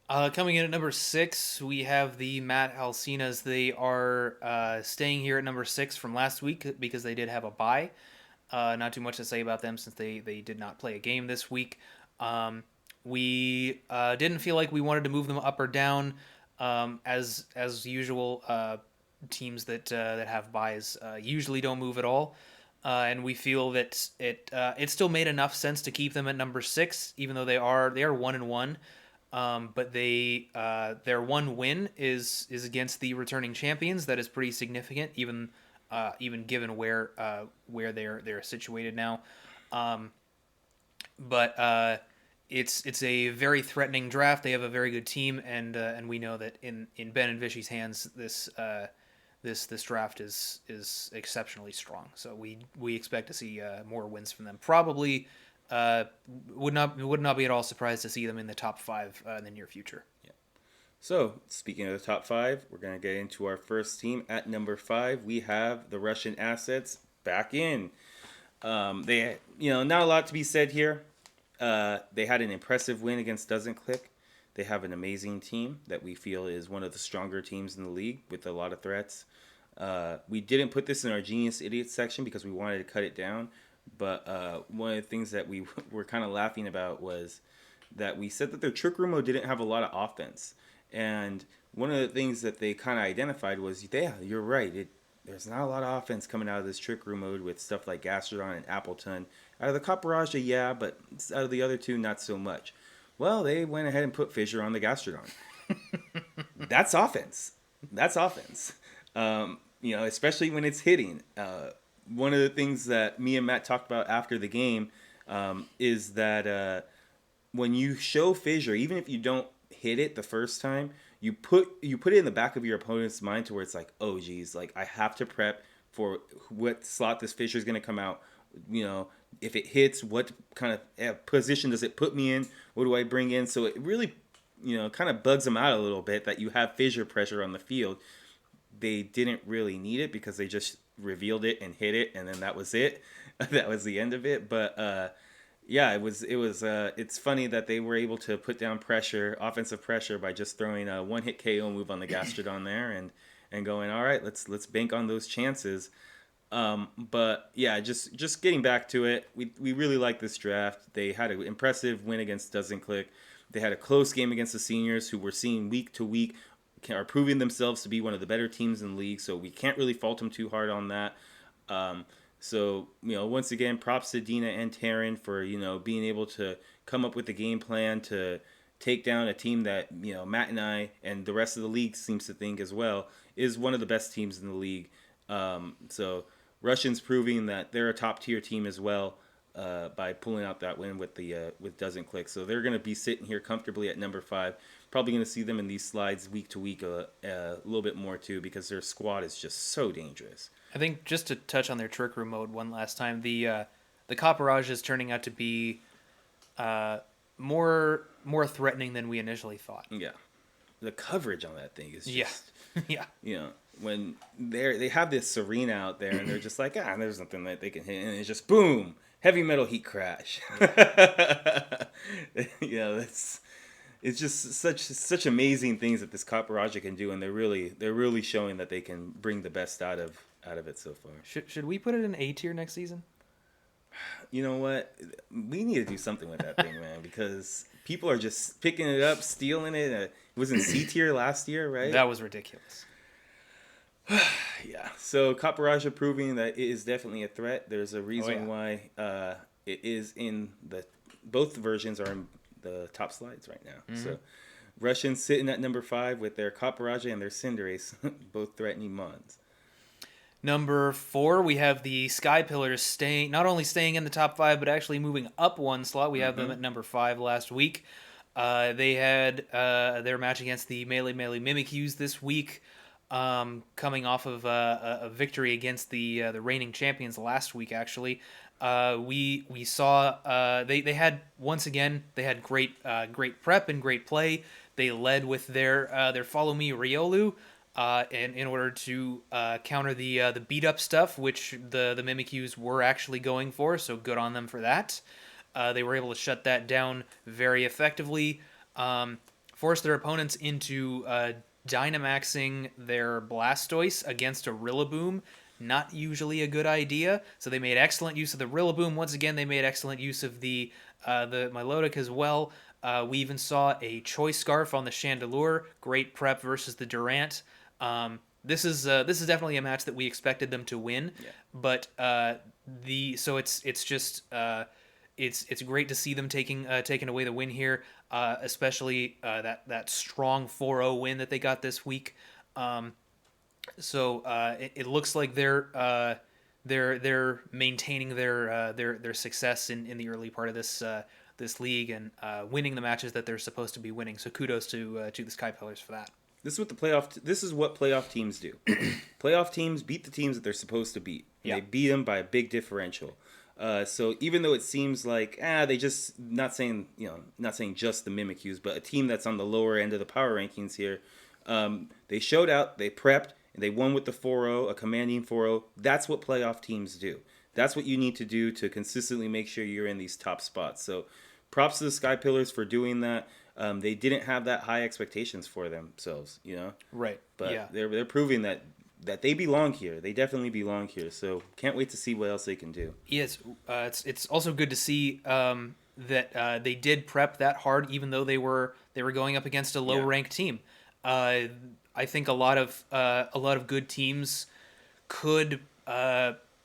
Coming in at number 6, we have the Matt Alcinas. They are staying here at number 6 from last week because they did have a bye. Not too much to say about them since they did not play a game this week. We didn't feel like we wanted to move them up or down. As usual, teams that have buys usually don't move at all, and we feel that it still made enough sense to keep them at number 6, even though they are 1-1. But their one win is against the returning champions. That is pretty significant, even given where they're situated now. Um, but it's a very threatening draft. They have a very good team, and we know that in Ben and Vichy's hands, this draft is exceptionally strong. So we expect to see more wins from them. Probably would not be at all surprised to see them in the top 5 in the near future. Yeah. So, speaking of the top 5, we're going to get into our first team. At number 5, we have the Russian Assets back in. They, not a lot to be said here. They had an impressive win against Doesn't Click. They have an amazing team that we feel is one of the stronger teams in the league with a lot of threats. We didn't put this in our Genius Idiot section because we wanted to cut it down. But one of the things that we were kind of laughing about was that we said that their Trick Room mode didn't have a lot of offense. And one of the things that they kind of identified was, yeah, you're right. There's not a lot of offense coming out of this Trick Room mode with stuff like Gastrodon and Appleton. Out of the Copperaja, yeah, but out of the other two, not so much. Well, they went ahead and put Fissure on the Gastrodon. That's offense. That's offense. Especially when it's hitting. One of the things that me and Matt talked about after the game is that when you show Fissure, even if you don't hit it the first time, you put it in the back of your opponent's mind to where it's like, oh geez, like I have to prep for what slot this Fissure is going to come out. If it hits, what kind of position does it put me in? What do I bring in? So it really, kind of bugs them out a little bit that you have Fissure pressure on the field. They didn't really need it because they just revealed it and hit it, and then that was it. That was the end of it. But yeah, it's funny that they were able to put down offensive pressure by just throwing a one-hit KO move on the Gastrodon there and going, all right, let's bank on those chances. But yeah, just getting back to it, we really like this draft. They had an impressive win against Doesn't Click. They had a close game against the seniors, who we're seeing week to week are proving themselves to be one of the better teams in the league. So we can't really fault them too hard on that. So once again, props to Dina and Taryn for being able to come up with a game plan to take down a team that Matt and I and the rest of the league seems to think as well is one of the best teams in the league. So Russians proving that they're a top tier team as well by pulling out that win with Doesn't Click. So they're going to be sitting here comfortably at number 5. Probably going to see them in these slides week to week a little bit more too, because their squad is just so dangerous. I think just to touch on their Trick Room mode one last time, the Copperaja is turning out to be more threatening than we initially thought. Yeah, the coverage on that thing is just yeah. When they have this Serena out there and they're just like, there's nothing that they can hit, and it's just boom, heavy metal heat crash. It's just such amazing things that this Copperaja can do, and they're really showing that they can bring the best out of it so far. Should we put it in A tier next season? You know what? We need to do something with that thing, man, because people are just picking it up, stealing it. It was in C tier last year, right? That was ridiculous. Yeah. So Copperaja proving that it is definitely a threat. There's a reason why it is in both versions are in the top slides right now. Mm-hmm. So Russians sitting at number 5 with their Copperaja and their Cinderace, both threatening Mons. Number 4, we have the Sky Pillars not only staying in the top 5, but actually moving up one slot. We have them at number 5 last week. They had their match against the Melee Mimikyus this week, coming off of a victory against the reigning champions last week, actually. We saw they had once again great prep and great play. They led with their Follow Me Riolu, and in order to counter the beat up stuff, which the Mimikyus were actually going for. So good on them for that. They were able to shut that down very effectively, force their opponents into Dynamaxing their Blastoise against a Rillaboom. Not usually a good idea. So they made excellent use of the Rillaboom. Once again, they made excellent use of the Milotic as well. We even saw a Choice Scarf on the Chandelure. Great prep versus the Durant. This is definitely a match that we expected them to win. Yeah. But it's just it's great to see them taking away the win here, especially that strong 4-0 win that they got this week. It looks like they're maintaining their success in the early part of this league and winning the matches that they're supposed to be winning. So kudos to the Sky Pillars for that. This is what playoff teams do. Playoff teams beat the teams that they're supposed to beat. Yeah. They beat them by a big differential. So even though it seems like they just not saying just the Mimikyus, but a team that's on the lower end of the power rankings here, they showed out, they prepped, and they won with the 4-0, a commanding 4-0. That's what playoff teams do. That's what you need to do to consistently make sure you're in these top spots. So props to the Sky Pillars for doing that. They didn't have that high expectations for themselves, Right. But yeah. they're proving that they belong here. They definitely belong here. So can't wait to see what else they can do. Yes, it's also good to see that they did prep that hard, even though they were going up against a low ranked team. I think a lot of good teams could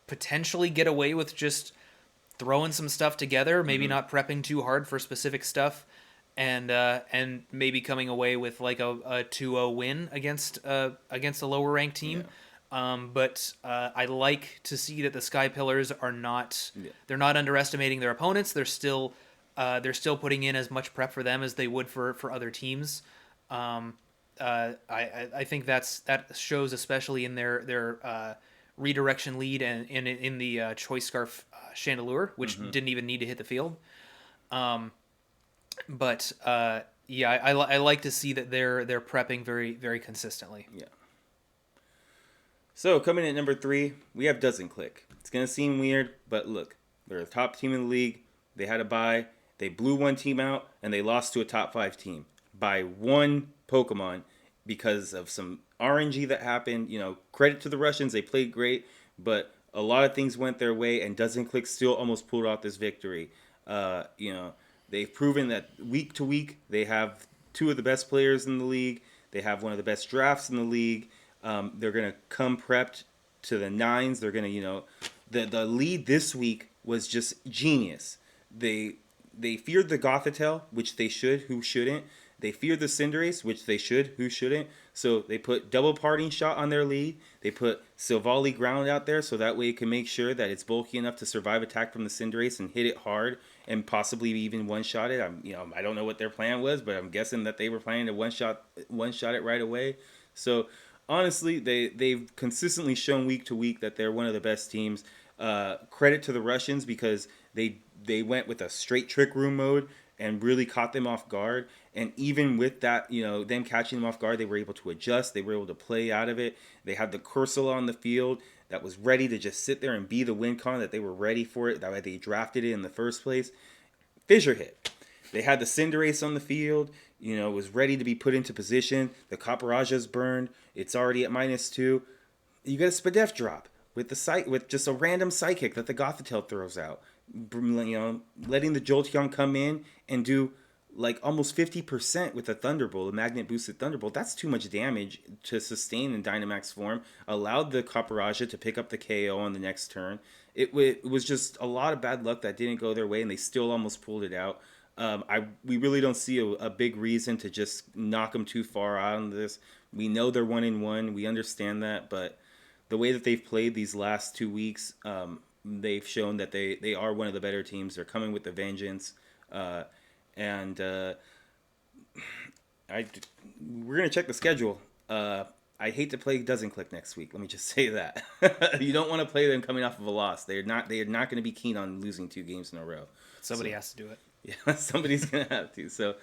potentially get away with just throwing some stuff together, maybe not prepping too hard for specific stuff, and maybe coming away with like a 2-0 win against a lower ranked team. But I like to see that the Sky Pillars are not they're not underestimating their opponents. They're still putting in as much prep for them as they would for other teams. I think that shows especially in their redirection lead and in the choice scarf chandelure, which didn't even need to hit the field. I like to see that they're prepping very, very consistently. Yeah. So coming in at number 3, we have Doesn't Click. It's gonna seem weird, but look, they're a top team in the league. They had a bye. They blew one team out, and they lost to a top 5 team by one Pokemon because of some RNG that happened. Credit to the Russians. They played great, but a lot of things went their way, and Doesn't Click still almost pulled out this victory. They've proven that week to week they have 2 of the best players in the league. They have one of the best drafts in the league. They're going to come prepped to the 9s. They're going to, the lead this week was just genius. They feared the Gothitelle, which they should, who shouldn't. They feared the Cinderace, which they should, who shouldn't. So they put double parting shot on their lead. They put Silvally ground out there so that way it can make sure that it's bulky enough to survive attack from the Cinderace and hit it hard and possibly even one-shot it. I don't know what their plan was, but I'm guessing that they were planning to one-shot it right away. So honestly, they've consistently shown week to week that they're one of the best teams. Credit to the Russians because they went with a straight trick room mode and really caught them off guard. And even with that, them catching them off guard, they were able to adjust. They were able to play out of it. They had the Cursula on the field that was ready to just sit there and be the win con, that they were ready for it. That way they drafted it in the first place. Fissure hit. They had the Cinderace on the field, was ready to be put into position. The Caparaj's burned. It's already at -2. You get a Spadef drop with just a random psychic that the Gothitelle throws out. Letting the Jolteon come in and do like almost 50% with a Thunderbolt, a magnet boosted Thunderbolt. That's too much damage to sustain in Dynamax form. Allowed the Caparaja to pick up the KO on the next turn. It was just a lot of bad luck that didn't go their way, and they still almost pulled it out. We really don't see a big reason to just knock them too far out on this. We know they're 1-1. We understand that, but the way that they've played these last 2 weeks, they've shown that they are one of the better teams. They're coming with the vengeance, and we're gonna check the schedule. I hate to play Doesn't Click next week. Let me just say that. You don't want to play them coming off of a loss. They are not going to be keen on losing 2 games in a row. Somebody has to do it. Yeah, somebody's gonna have to. So,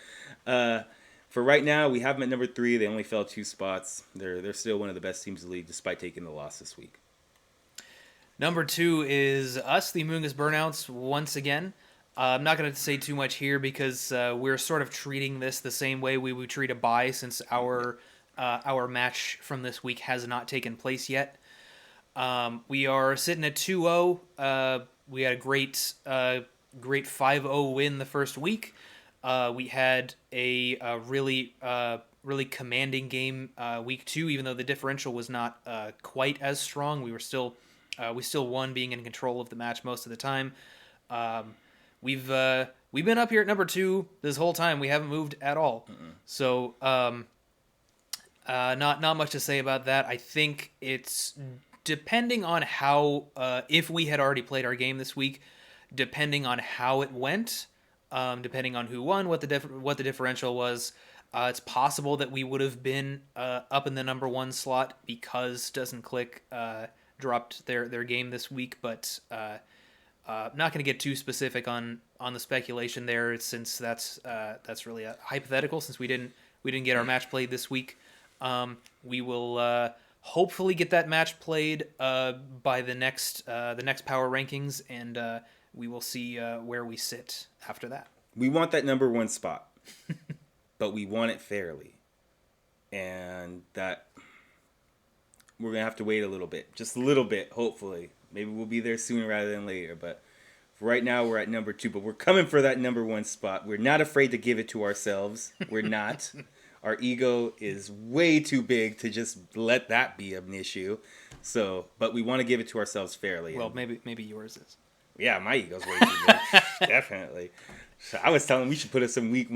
for right now, we have them at number 3. They only fell 2 spots. They're still one of the best teams in the league, despite taking the loss this week. Number 2 is us, the Amoonguss Burnouts, once again. I'm not going to say too much here because we're sort of treating this the same way we would treat a bye, since our match from this week has not taken place yet. We are sitting at 2-0. We had a great 5-0 win the first week. We had a really commanding game week 2, even though the differential was not quite as strong. We still won, being in control of the match most of the time. we've been up here at number 2 this whole time. We haven't moved at all. So not much to say about that. I think it's depending on how if we had already played our game this week, depending on how it went, depending on who won, what the differential was. It's possible that we would have been up in the number 1 slot because Doesn't Click dropped their game this week, but not going to get too specific on the speculation there, since that's really a hypothetical, since we didn't get our match played this week. We will hopefully get that match played by the next power rankings, and we will see where we sit after that. We want that number 1 spot, but we want it fairly, and that we're gonna have to wait a little bit, just a little bit. Hopefully, maybe we'll be there sooner rather than later. But right now, we're at number 2, but we're coming for that number 1 spot. We're not afraid to give it to ourselves. We're not. Our ego is way too big to just let that be an issue. So, but we want to give it to ourselves fairly. Well, maybe yours is. Yeah, my ego's way too big. Definitely. So I was telling we should put us in week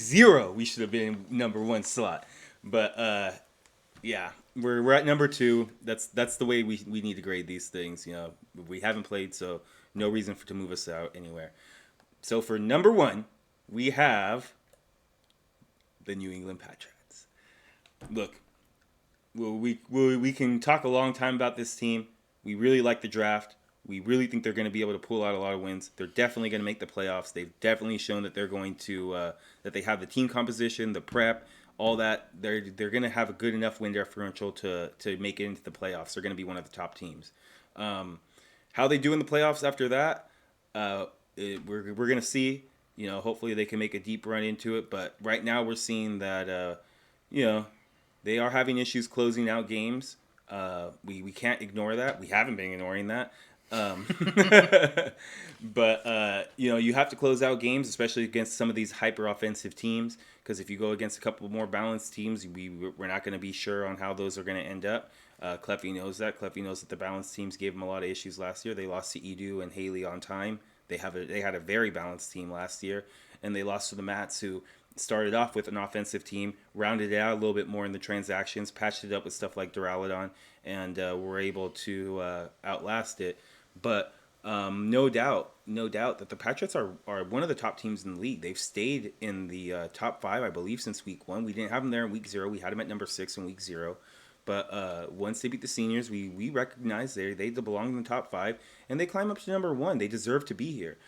0. We should have been in number 1 slot. But yeah, we're at number 2. That's the way we need to grade these things. You know, we haven't played, so no reason to move us out anywhere. So for number 1, we have the New England Patriots. Look, we can talk a long time about this team. We really like the draft. We really think they're going to be able to pull out a lot of wins. They're definitely going to make the playoffs. They've definitely shown that they're going to that they have the team composition, the prep, all that. They're going to have a good enough win differential to make it into the playoffs. They're going to be one of the top teams. How they do in the playoffs after that, we're going to see. You know, hopefully they can make a deep run into it. But right now we're seeing that you know, they are having issues closing out games. We can't ignore that. We haven't been ignoring that. But you know, you have to close out games, especially against some of these hyper offensive teams, because if you go against a couple more balanced teams, we're not going to be sure on how those are going to end up. Cleffy knows that. Cleffy knows that the balanced teams gave him a lot of issues last year. They lost to Edu and Haley on time. They had a very balanced team last year, and they lost to the Mats, who started off with an offensive team, rounded it out a little bit more in the transactions, patched it up with stuff like Duraludon, and were able to outlast it. But no doubt that the Patriots are one of the top teams in the league. They've stayed in the top 5, I believe, since week 1. We didn't have them there in week 0. We had them at number 6 in week 0. But once they beat the seniors, we recognize they belong in the top 5, and they climb up to number 1. They deserve to be here.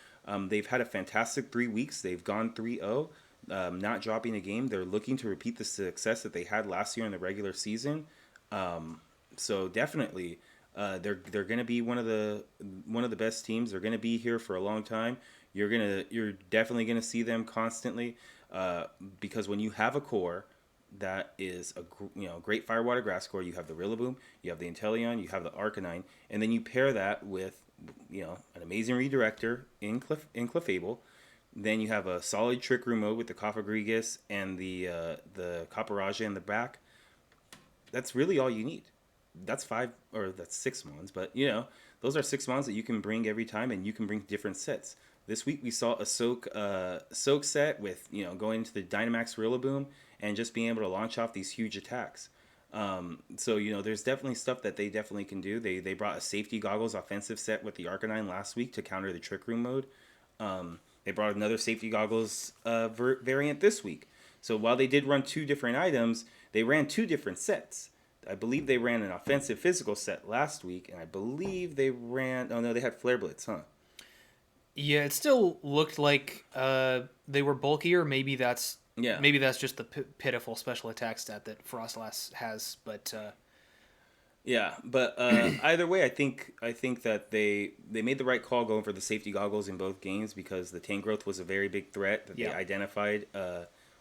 They've had a fantastic 3 weeks. They've gone 3-0, not dropping a game. They're looking to repeat the success that they had last year in the regular season. So definitely, they're going to be one of the best teams. They're going to be here for a long time. You're definitely going to see them constantly, because when you have a core that is a great Firewater Grass core, you have the Rillaboom, you have the Inteleon, you have the Arcanine, and then you pair that with an amazing redirector in Clefable. Then you have a solid Trick Room mode with the Cofagrigus and the Caparajah in the back. That's really all you need. That's 6 mons, but those are 6 mons that you can bring every time, and you can bring different sets. This week we saw a Soak set with going into the Dynamax Rillaboom and just being able to launch off these huge attacks. So there's definitely stuff that they definitely can do. They brought a Safety Goggles offensive set with the Arcanine last week to counter the Trick Room mode. They brought another Safety Goggles variant this week. So while they did run 2 different items, they ran 2 different sets. I believe they ran an offensive physical set last week, and I believe they ran... Oh, no, they had Flare Blitz, huh? Yeah, it still looked like they were bulkier. Maybe that's just the pitiful special attack stat that Frostlass has, but... Yeah, but either way, I think that they made the right call going for the Safety Goggles in both games, because the Tangrowth was a very big threat that they identified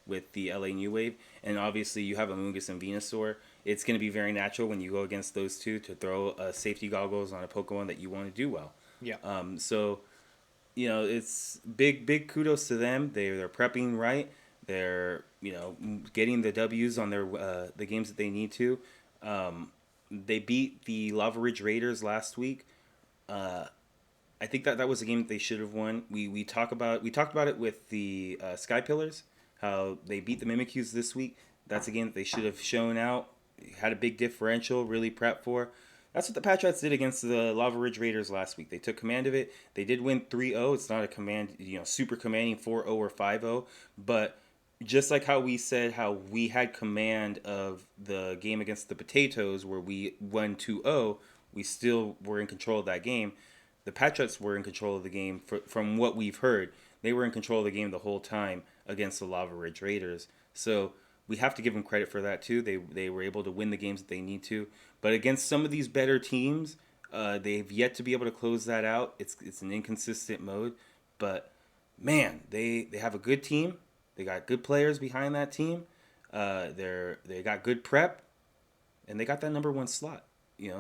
with the LA New Wave. And obviously you have Amoonguss and Venusaur. It's going to be very natural when you go against those two to throw Safety Goggles on a Pokemon that you want to do well. Yeah. So, it's big kudos to them. They're prepping right. They're, getting the W's on their the games that they need to. They beat the Lava Ridge Raiders last week. I I think that was a game that they should have won. We talked about it with the Sky Pillars, how they beat the Mimikyus this week. That's a game that they should have shown out. Had a big differential, really prepped for. That's what the Patriots did against the Lava Ridge Raiders last week. They took command of it. They did win 3-0. It's not a command, super commanding 4-0 or 5-0, but just like how we said how we had command of the game against the Potatoes where we won 2-0, we still were in control of that game. The Patriots were in control of the game from what we've heard. They were in control of the game the whole time against the Lava Ridge Raiders. So we have to give them credit for that too. They were able to win the games that they need to. But against some of these better teams, they've yet to be able to close that out. It's an inconsistent mode. But man, they have a good team. They got good players behind that team. They got good prep, and they got that number 1 slot.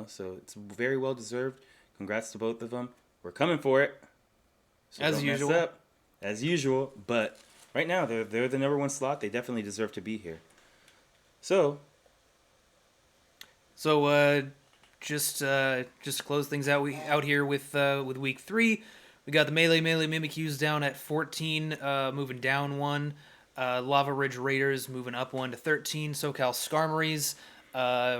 So it's very well deserved. Congrats to both of them. We're coming for it. So As don't usual. mess up. As usual. But right now, they're the number 1 slot. They definitely deserve to be here. So just to close things out here with week 3, we got the Melee Mimikyus down at 14, moving down 1. Lava Ridge Raiders moving up 1 to 13. SoCal Skarmories,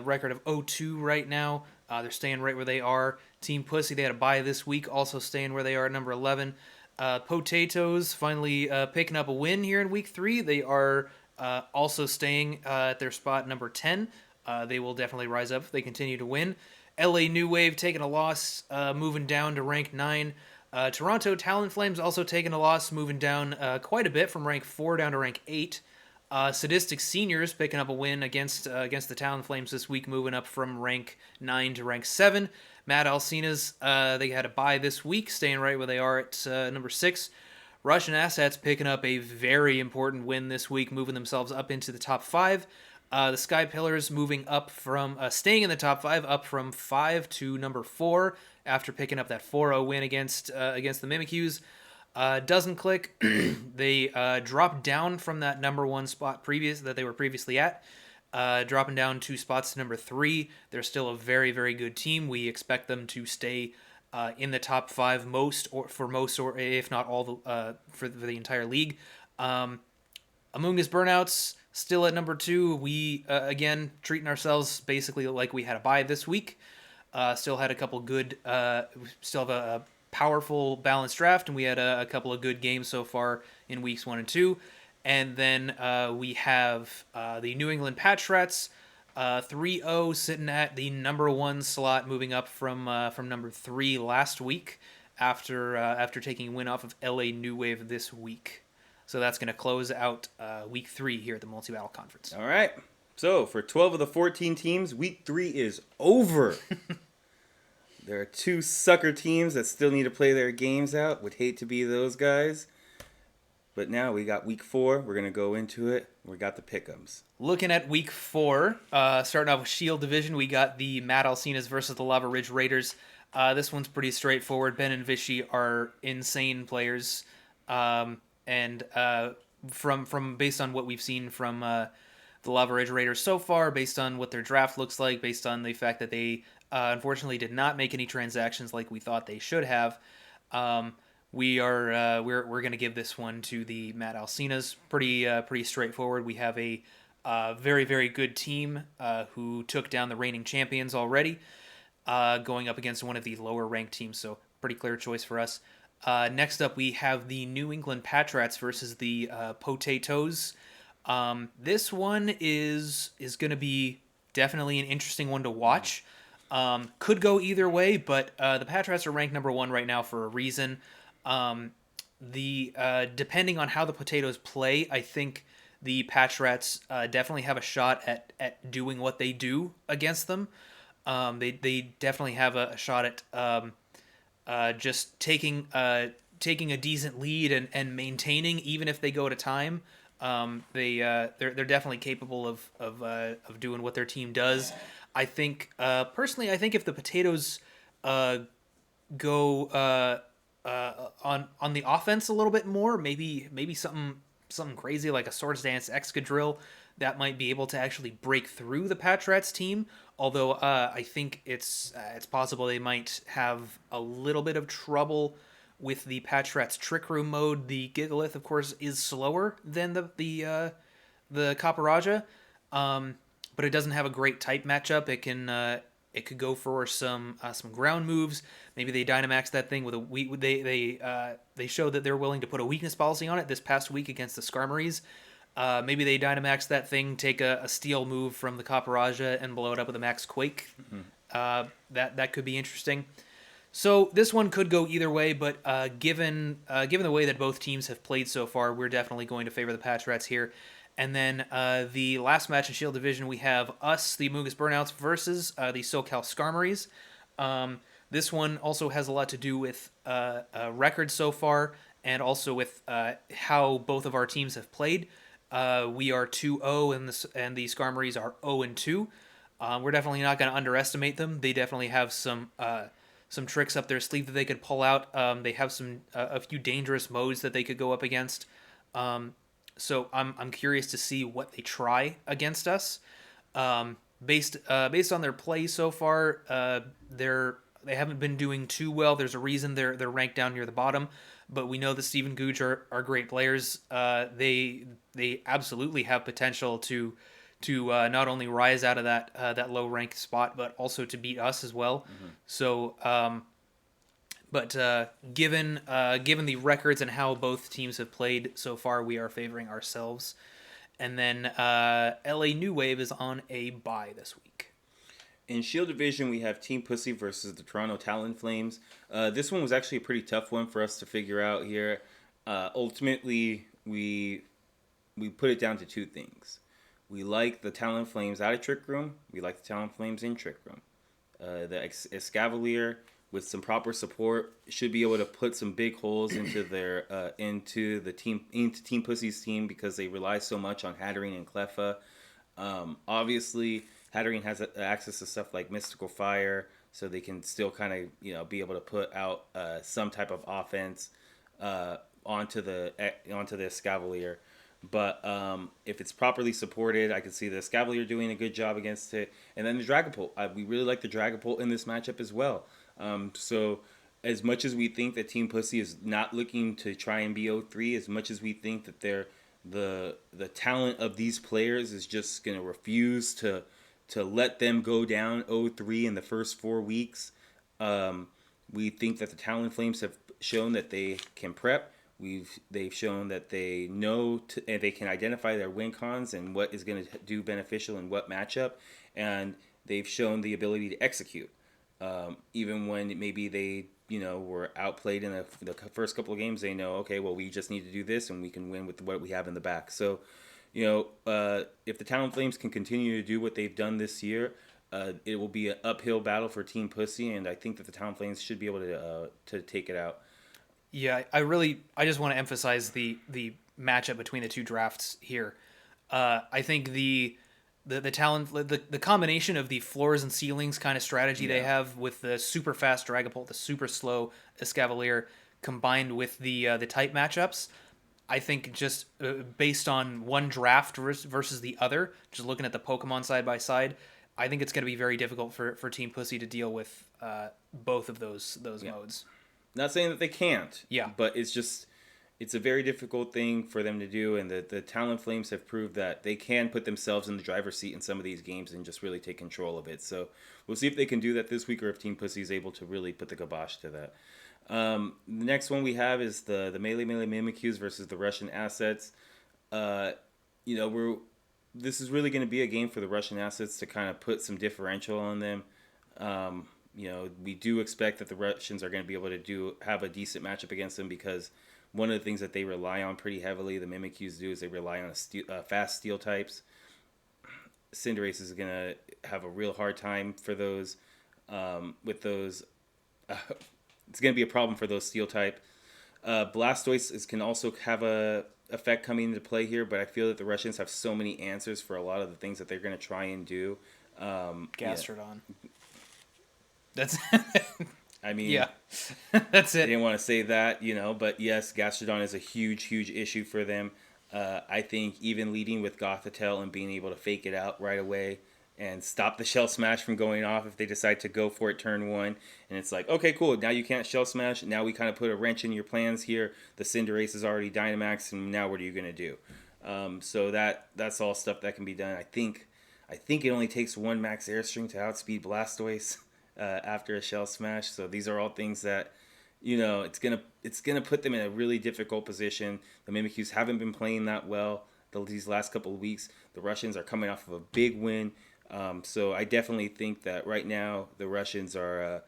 record of 0-2 right now. They're staying right where they are. Team Pussy, they had a bye this week, also staying where they are at number 11. Potatoes finally picking up a win here in week 3. They are also staying at their spot number 10. They will definitely rise up if they continue to win. LA New Wave taking a loss, moving down to rank 9. Toronto Talonflames also taking a loss, moving down quite a bit from rank 4 down to rank 8. Sadistic Seniors picking up a win against the Talonflames this week, moving up from rank 9 to rank 7. Mad Alcinas, they had a bye this week, staying right where they are at number 6. Russian Assets picking up a very important win this week, moving themselves up into the top 5. The Sky Pillars moving up from staying in the top 5, up from 5 to number 4 after picking up that 4-0 win against the Mimikyus. Doesn't click. They dropped down from that number 1 spot that they were previously at, dropping down 2 spots to number 3. They're still a very, very good team. We expect them to stay in the top 5 most, or if not all, for the entire league. Among Us Burnouts still at number 2. We again treating ourselves basically like we had a bye this week. Still had a couple good. Still have a powerful balanced draft, and we had a couple of good games so far in weeks 1 and 2. And then we have the New England Patriots 3-0 sitting at the number 1 slot, moving up from number 3 last week after taking a win off of LA New Wave this week. So that's going to close out week 3 here at the Multi-Battle Conference. all right. So for 12 of the 14 teams, week 3 is over. There are 2 sucker teams that still need to play their games out. Would hate to be those guys. But now we got week 4. We're going to go into it. We got the pick'ems. Looking at week 4, starting off with Shield Division, we got the Mad Alcinas versus the Lava Ridge Raiders. This one's pretty straightforward. Ben and Vichy are insane players. And from based on what we've seen from the Lava Ridge Raiders so far, based on what their draft looks like, based on the fact that they unfortunately did not make any transactions like we thought they should have, we're going to give this one to the Mad Alcinas. Pretty straightforward. We have a very, very good team who took down the reigning champions already, going up against one of the lower ranked teams. So pretty clear choice for us. Next up, we have the New England Patriots versus the Potatoes. This one is going to be definitely an interesting one to watch. Could go either way, but the Patriots are ranked number 1 right now for a reason. Depending on how the Potatoes play, I think the Patriots definitely have a shot at doing what they do against them. They definitely have a shot at just taking a decent lead and maintaining, even if they go to time. They're definitely capable of doing what their team does. I think personally, I think if the Potatoes go on the offense a little bit more, maybe something crazy like a Swords Dance Excadrill, that might be able to actually break through the Patrats team. Although I think it's possible they might have a little bit of trouble with the Patrats Trick Room mode. The Gigalith, of course, is slower than the Kaparaja, but it doesn't have a great type matchup. It could go for some ground moves. Maybe they Dynamax that thing with they showed that they're willing to put a weakness policy on it this past week against the Skarmories. Maybe they Dynamax that thing, take a steel move from the Kaparaja and blow it up with a Max Quake. That could be interesting. So this one could go either way, but given the way that both teams have played so far, we're definitely going to favor the Patrats here. And then the last match in Shield Division, we have us, the Amoonguss Burnouts, versus the SoCal Skarmories. This one also has a lot to do with records so far, and also with how both of our teams have played. We are 2-0, and the Skarmories are 0-2. We're definitely not going to underestimate them. They definitely have some tricks up their sleeve that they could pull out. They have a few dangerous modes that they could go up against. So I'm curious to see what they try against us. Based on their play so far, they haven't been doing too well. There's a reason they're ranked down near the bottom, but we know that Stephen Gooch are great players. They absolutely have potential to not only rise out of that low ranked spot, but also to beat us as well. So. But given the records and how both teams have played so far, we are favoring ourselves. And then LA New Wave is on a bye this week. In Shield Division, we have Team Pussy versus the Toronto Talonflames. This one was actually a pretty tough one for us to figure out here. Ultimately, we put it down to two things. We like the Talonflames out of Trick Room. We like the Talonflames in Trick Room. The Escavalier, with some proper support, should be able to put some big holes into Team Pussy's team, because they rely so much on Hatterene and Cleffa. Obviously, Hatterene has access to stuff like Mystical Fire, so they can still kind of be able to put out some type of offense onto the Escavalier. But if it's properly supported, I can see the Escavalier doing a good job against it. And then the Dragapult. We really like the Dragapult in this matchup as well. So as much as we think that Team Pussy is not looking to try and be 0-3, as much as we think that the talent of these players is just going to refuse to let them go down 0-3 in the first 4 weeks, we think that the Talonflames have shown that they can prep. They've shown that they know and they can identify their win cons and what is going to do beneficial in what matchup, and they've shown the ability to execute. Even when maybe they were outplayed in the first couple of games, they know, okay, well, we just need to do this and we can win with what we have in the back. So, if the Talonflames can continue to do what they've done this year, it will be an uphill battle for Team Pussy, and I think that the Talonflames should be able to take it out. Yeah, I just want to emphasize the matchup between the two drafts here. I think the talent, the combination of the floors and ceilings kind of strategy they have with the super fast Dragapult, the super slow Escavalier, combined with the type matchups, I think just based on one draft versus the other, just looking at the Pokemon side by side, I think it's going to be very difficult for Team Pussy to deal with both of those modes. Not saying that they can't. Yeah. But it's a very difficult thing for them to do, and the Talonflames have proved that they can put themselves in the driver's seat in some of these games and just really take control of it. So we'll see if they can do that this week, or if Team Pussy is able to really put the kibosh to that. The next one we have is the Melee Mimikyus versus the Russian Assets. This is really going to be a game for the Russian Assets to kind of put some differential on them. We do expect that the Russians are going to be able to have a decent matchup against them, because one of the things that they rely on pretty heavily, the Mimikyus do, is they rely on fast steel types. Cinderace is going to have a real hard time for those. With those, it's going to be a problem for those steel type. Blastoise can also have a effect coming into play here, but I feel that the Russians have so many answers for a lot of the things that they're going to try and do. Gastrodon. That's. I mean, yeah, that's it. I didn't want to say that, but yes, Gastrodon is a huge, huge issue for them. I think even leading with Gothitelle and being able to fake it out right away and stop the shell smash from going off if they decide to go for it turn one. And it's like, okay, cool. Now you can't shell smash. Now we kind of put a wrench in your plans here. The Cinderace is already Dynamax, and now what are you gonna do? So that's all stuff that can be done. I think it only takes one max airstream to outspeed Blastoise after a shell smash. So these are all things that it's gonna put them in a really difficult position. The Mimikyus haven't been playing that well these last couple of weeks. The Russians are coming off of a big win, so I definitely think that right now the Russians are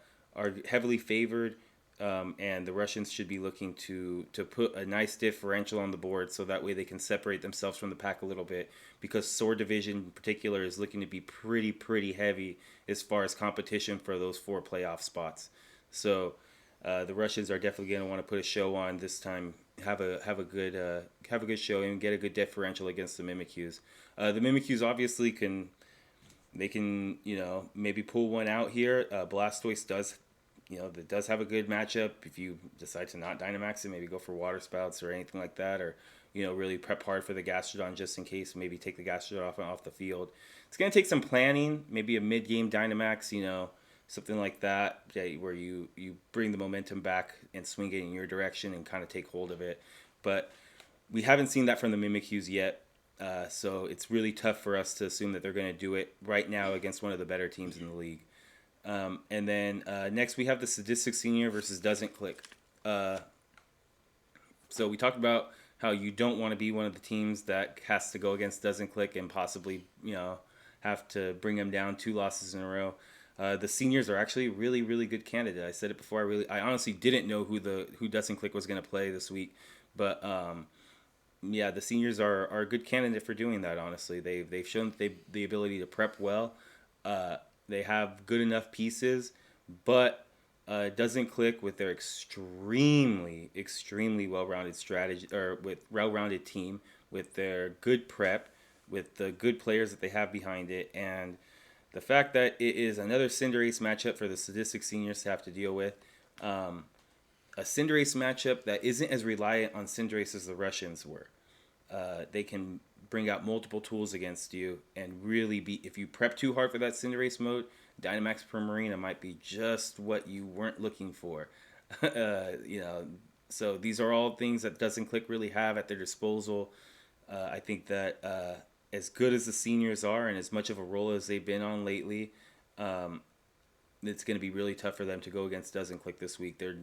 heavily favored, and the Russians should be looking to put a nice differential on the board so that way they can separate themselves from the pack a little bit, because Sword Division in particular is looking to be pretty heavy as far as competition for those 4 playoff spots. So the Russians are definitely going to want to put a show on this time. Have a good show and get a good differential against the Mimikyus. The Mimikyus obviously can maybe pull one out here. Blastoise does have a good matchup if you decide to not Dynamax it. Maybe go for Water Spouts or anything like that, or really prep hard for the Gastrodon just in case. Maybe take the Gastrodon off the field. It's going to take some planning. Maybe a mid game Dynamax. Something like that, where you bring the momentum back and swing it in your direction and kind of take hold of it. But we haven't seen that from the Mimikyus yet, so it's really tough for us to assume that they're going to do it right now against one of the better teams in the league. And then next we have the Sadistic Senior versus Doesn't Click. So we talked about how you don't want to be one of the teams that has to go against Doesn't Click and possibly have to bring them down 2 losses in a row. The Seniors are actually really good candidate. I said it before. I honestly didn't know who Doesn't Click was going to play this week, but the Seniors are a good candidate for doing that. Honestly, they've shown the ability to prep well. They have good enough pieces, but Doesn't Click with their extremely well-rounded strategy, or with well-rounded team, with their good prep, with the good players that they have behind it, and the fact that it is another Cinderace matchup for the Sadistic Seniors to have to deal with. A Cinderace matchup that isn't as reliant on Cinderace as the Russians were. They can bring out multiple tools against you and really if you prep too hard for that Cinderace mode, Dynamax Primarina might be just what you weren't looking for. So these are all things that Doesn't Click really have at their disposal. I think that as good as the Seniors are and as much of a role as they've been on lately, it's going to be really tough for them to go against Doesn't Click this week. They're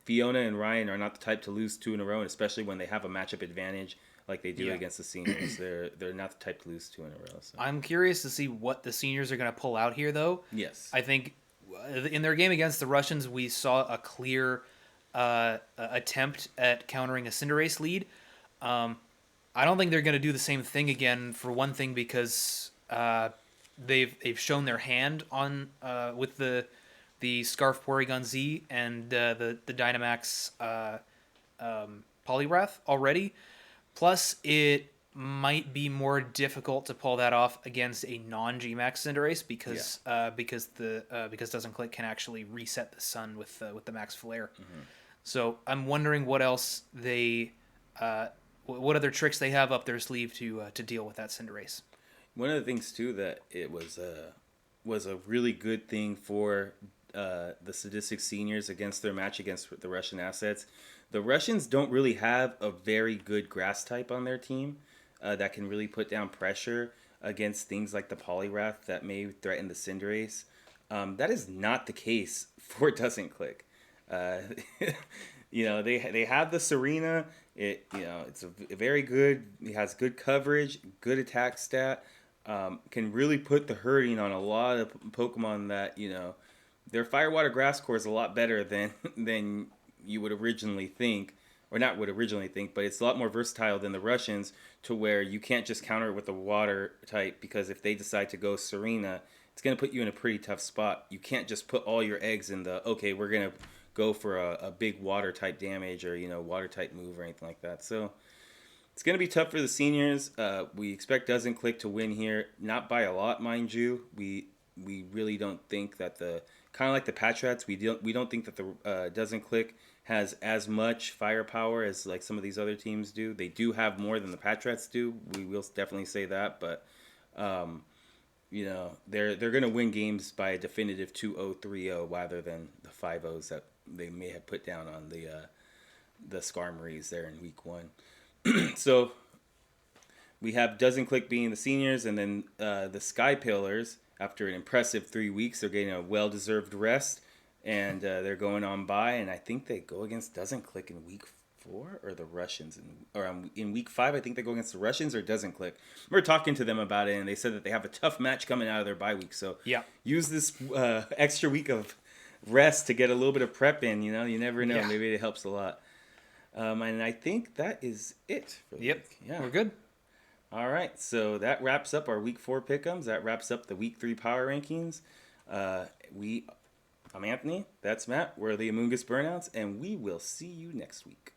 Fiona and Ryan are not the type to lose 2 in a row, and especially when they have a matchup advantage like they do against the Seniors. They're not the type to lose 2 in a row. So. I'm curious to see what the Seniors are going to pull out here, though. Yes. I think in their game against the Russians, we saw a clear attempt at countering a Cinderace lead. I don't think they're going to do the same thing again, for one thing, because they've shown their hand on with the Scarf Porygon Z and the Dynamax Poliwrath already. Plus, it might be more difficult to pull that off against a non-Gmax Cinderace because Doesn't Click can actually reset the sun with the Max Flare. Mm-hmm. So I'm wondering what else what other tricks they have up their sleeve to deal with that Cinderace. One of the things too that it was a really good thing for the Sadistic Seniors against their match against the Russian assets. The Russians don't really have a very good grass type on their team that can really put down pressure against things like the Poliwrath that may threaten the Cinderace. That is not the case for Doesn't Click. They have the Serena. It's a very good. It has good coverage, good attack stat. Can really put the hurting on a lot of Pokemon that their Firewater Grass core is a lot better than you would originally think, or not would originally think, but it's a lot more versatile than the Russians, to where you can't just counter it with a water type, because if they decide to go Serena, it's going to put you in a pretty tough spot. You can't just put all your eggs in okay, we're going to go for a big water type damage or water type move or anything like that. So it's going to be tough for the Seniors. We expect Doesn't Click to win here, not by a lot, mind you. We really don't think that kind of like the Patrats, we don't think that the Doesn't Click has as much firepower as like some of these other teams do. They do have more than the Patriots do. We will definitely say that, but they're going to win games by a definitive 2-0, 3-0 rather than the 5-0s that they may have put down on the Skarmories there in week 1. So we have Doesn't Click being the seniors, and then the Sky Pillars, after an impressive 3 weeks, they're getting a well-deserved rest, and they're going on by, and I think they go against Doesn't Click in week 4, or the Russians, in week 5, I think they go against the Russians or Doesn't Click. We were talking to them about it, and they said that they have a tough match coming out of their bye week, so use this extra week of rest to get a little bit of prep in, you never know, maybe it helps a lot. And I think that is it for the week. Yeah, we're good. All right, so that wraps up our Week 4 pick'ems. That wraps up the Week 3 power rankings. I'm Anthony. That's Matt. We're the Amoongus Burnouts, and we will see you next week.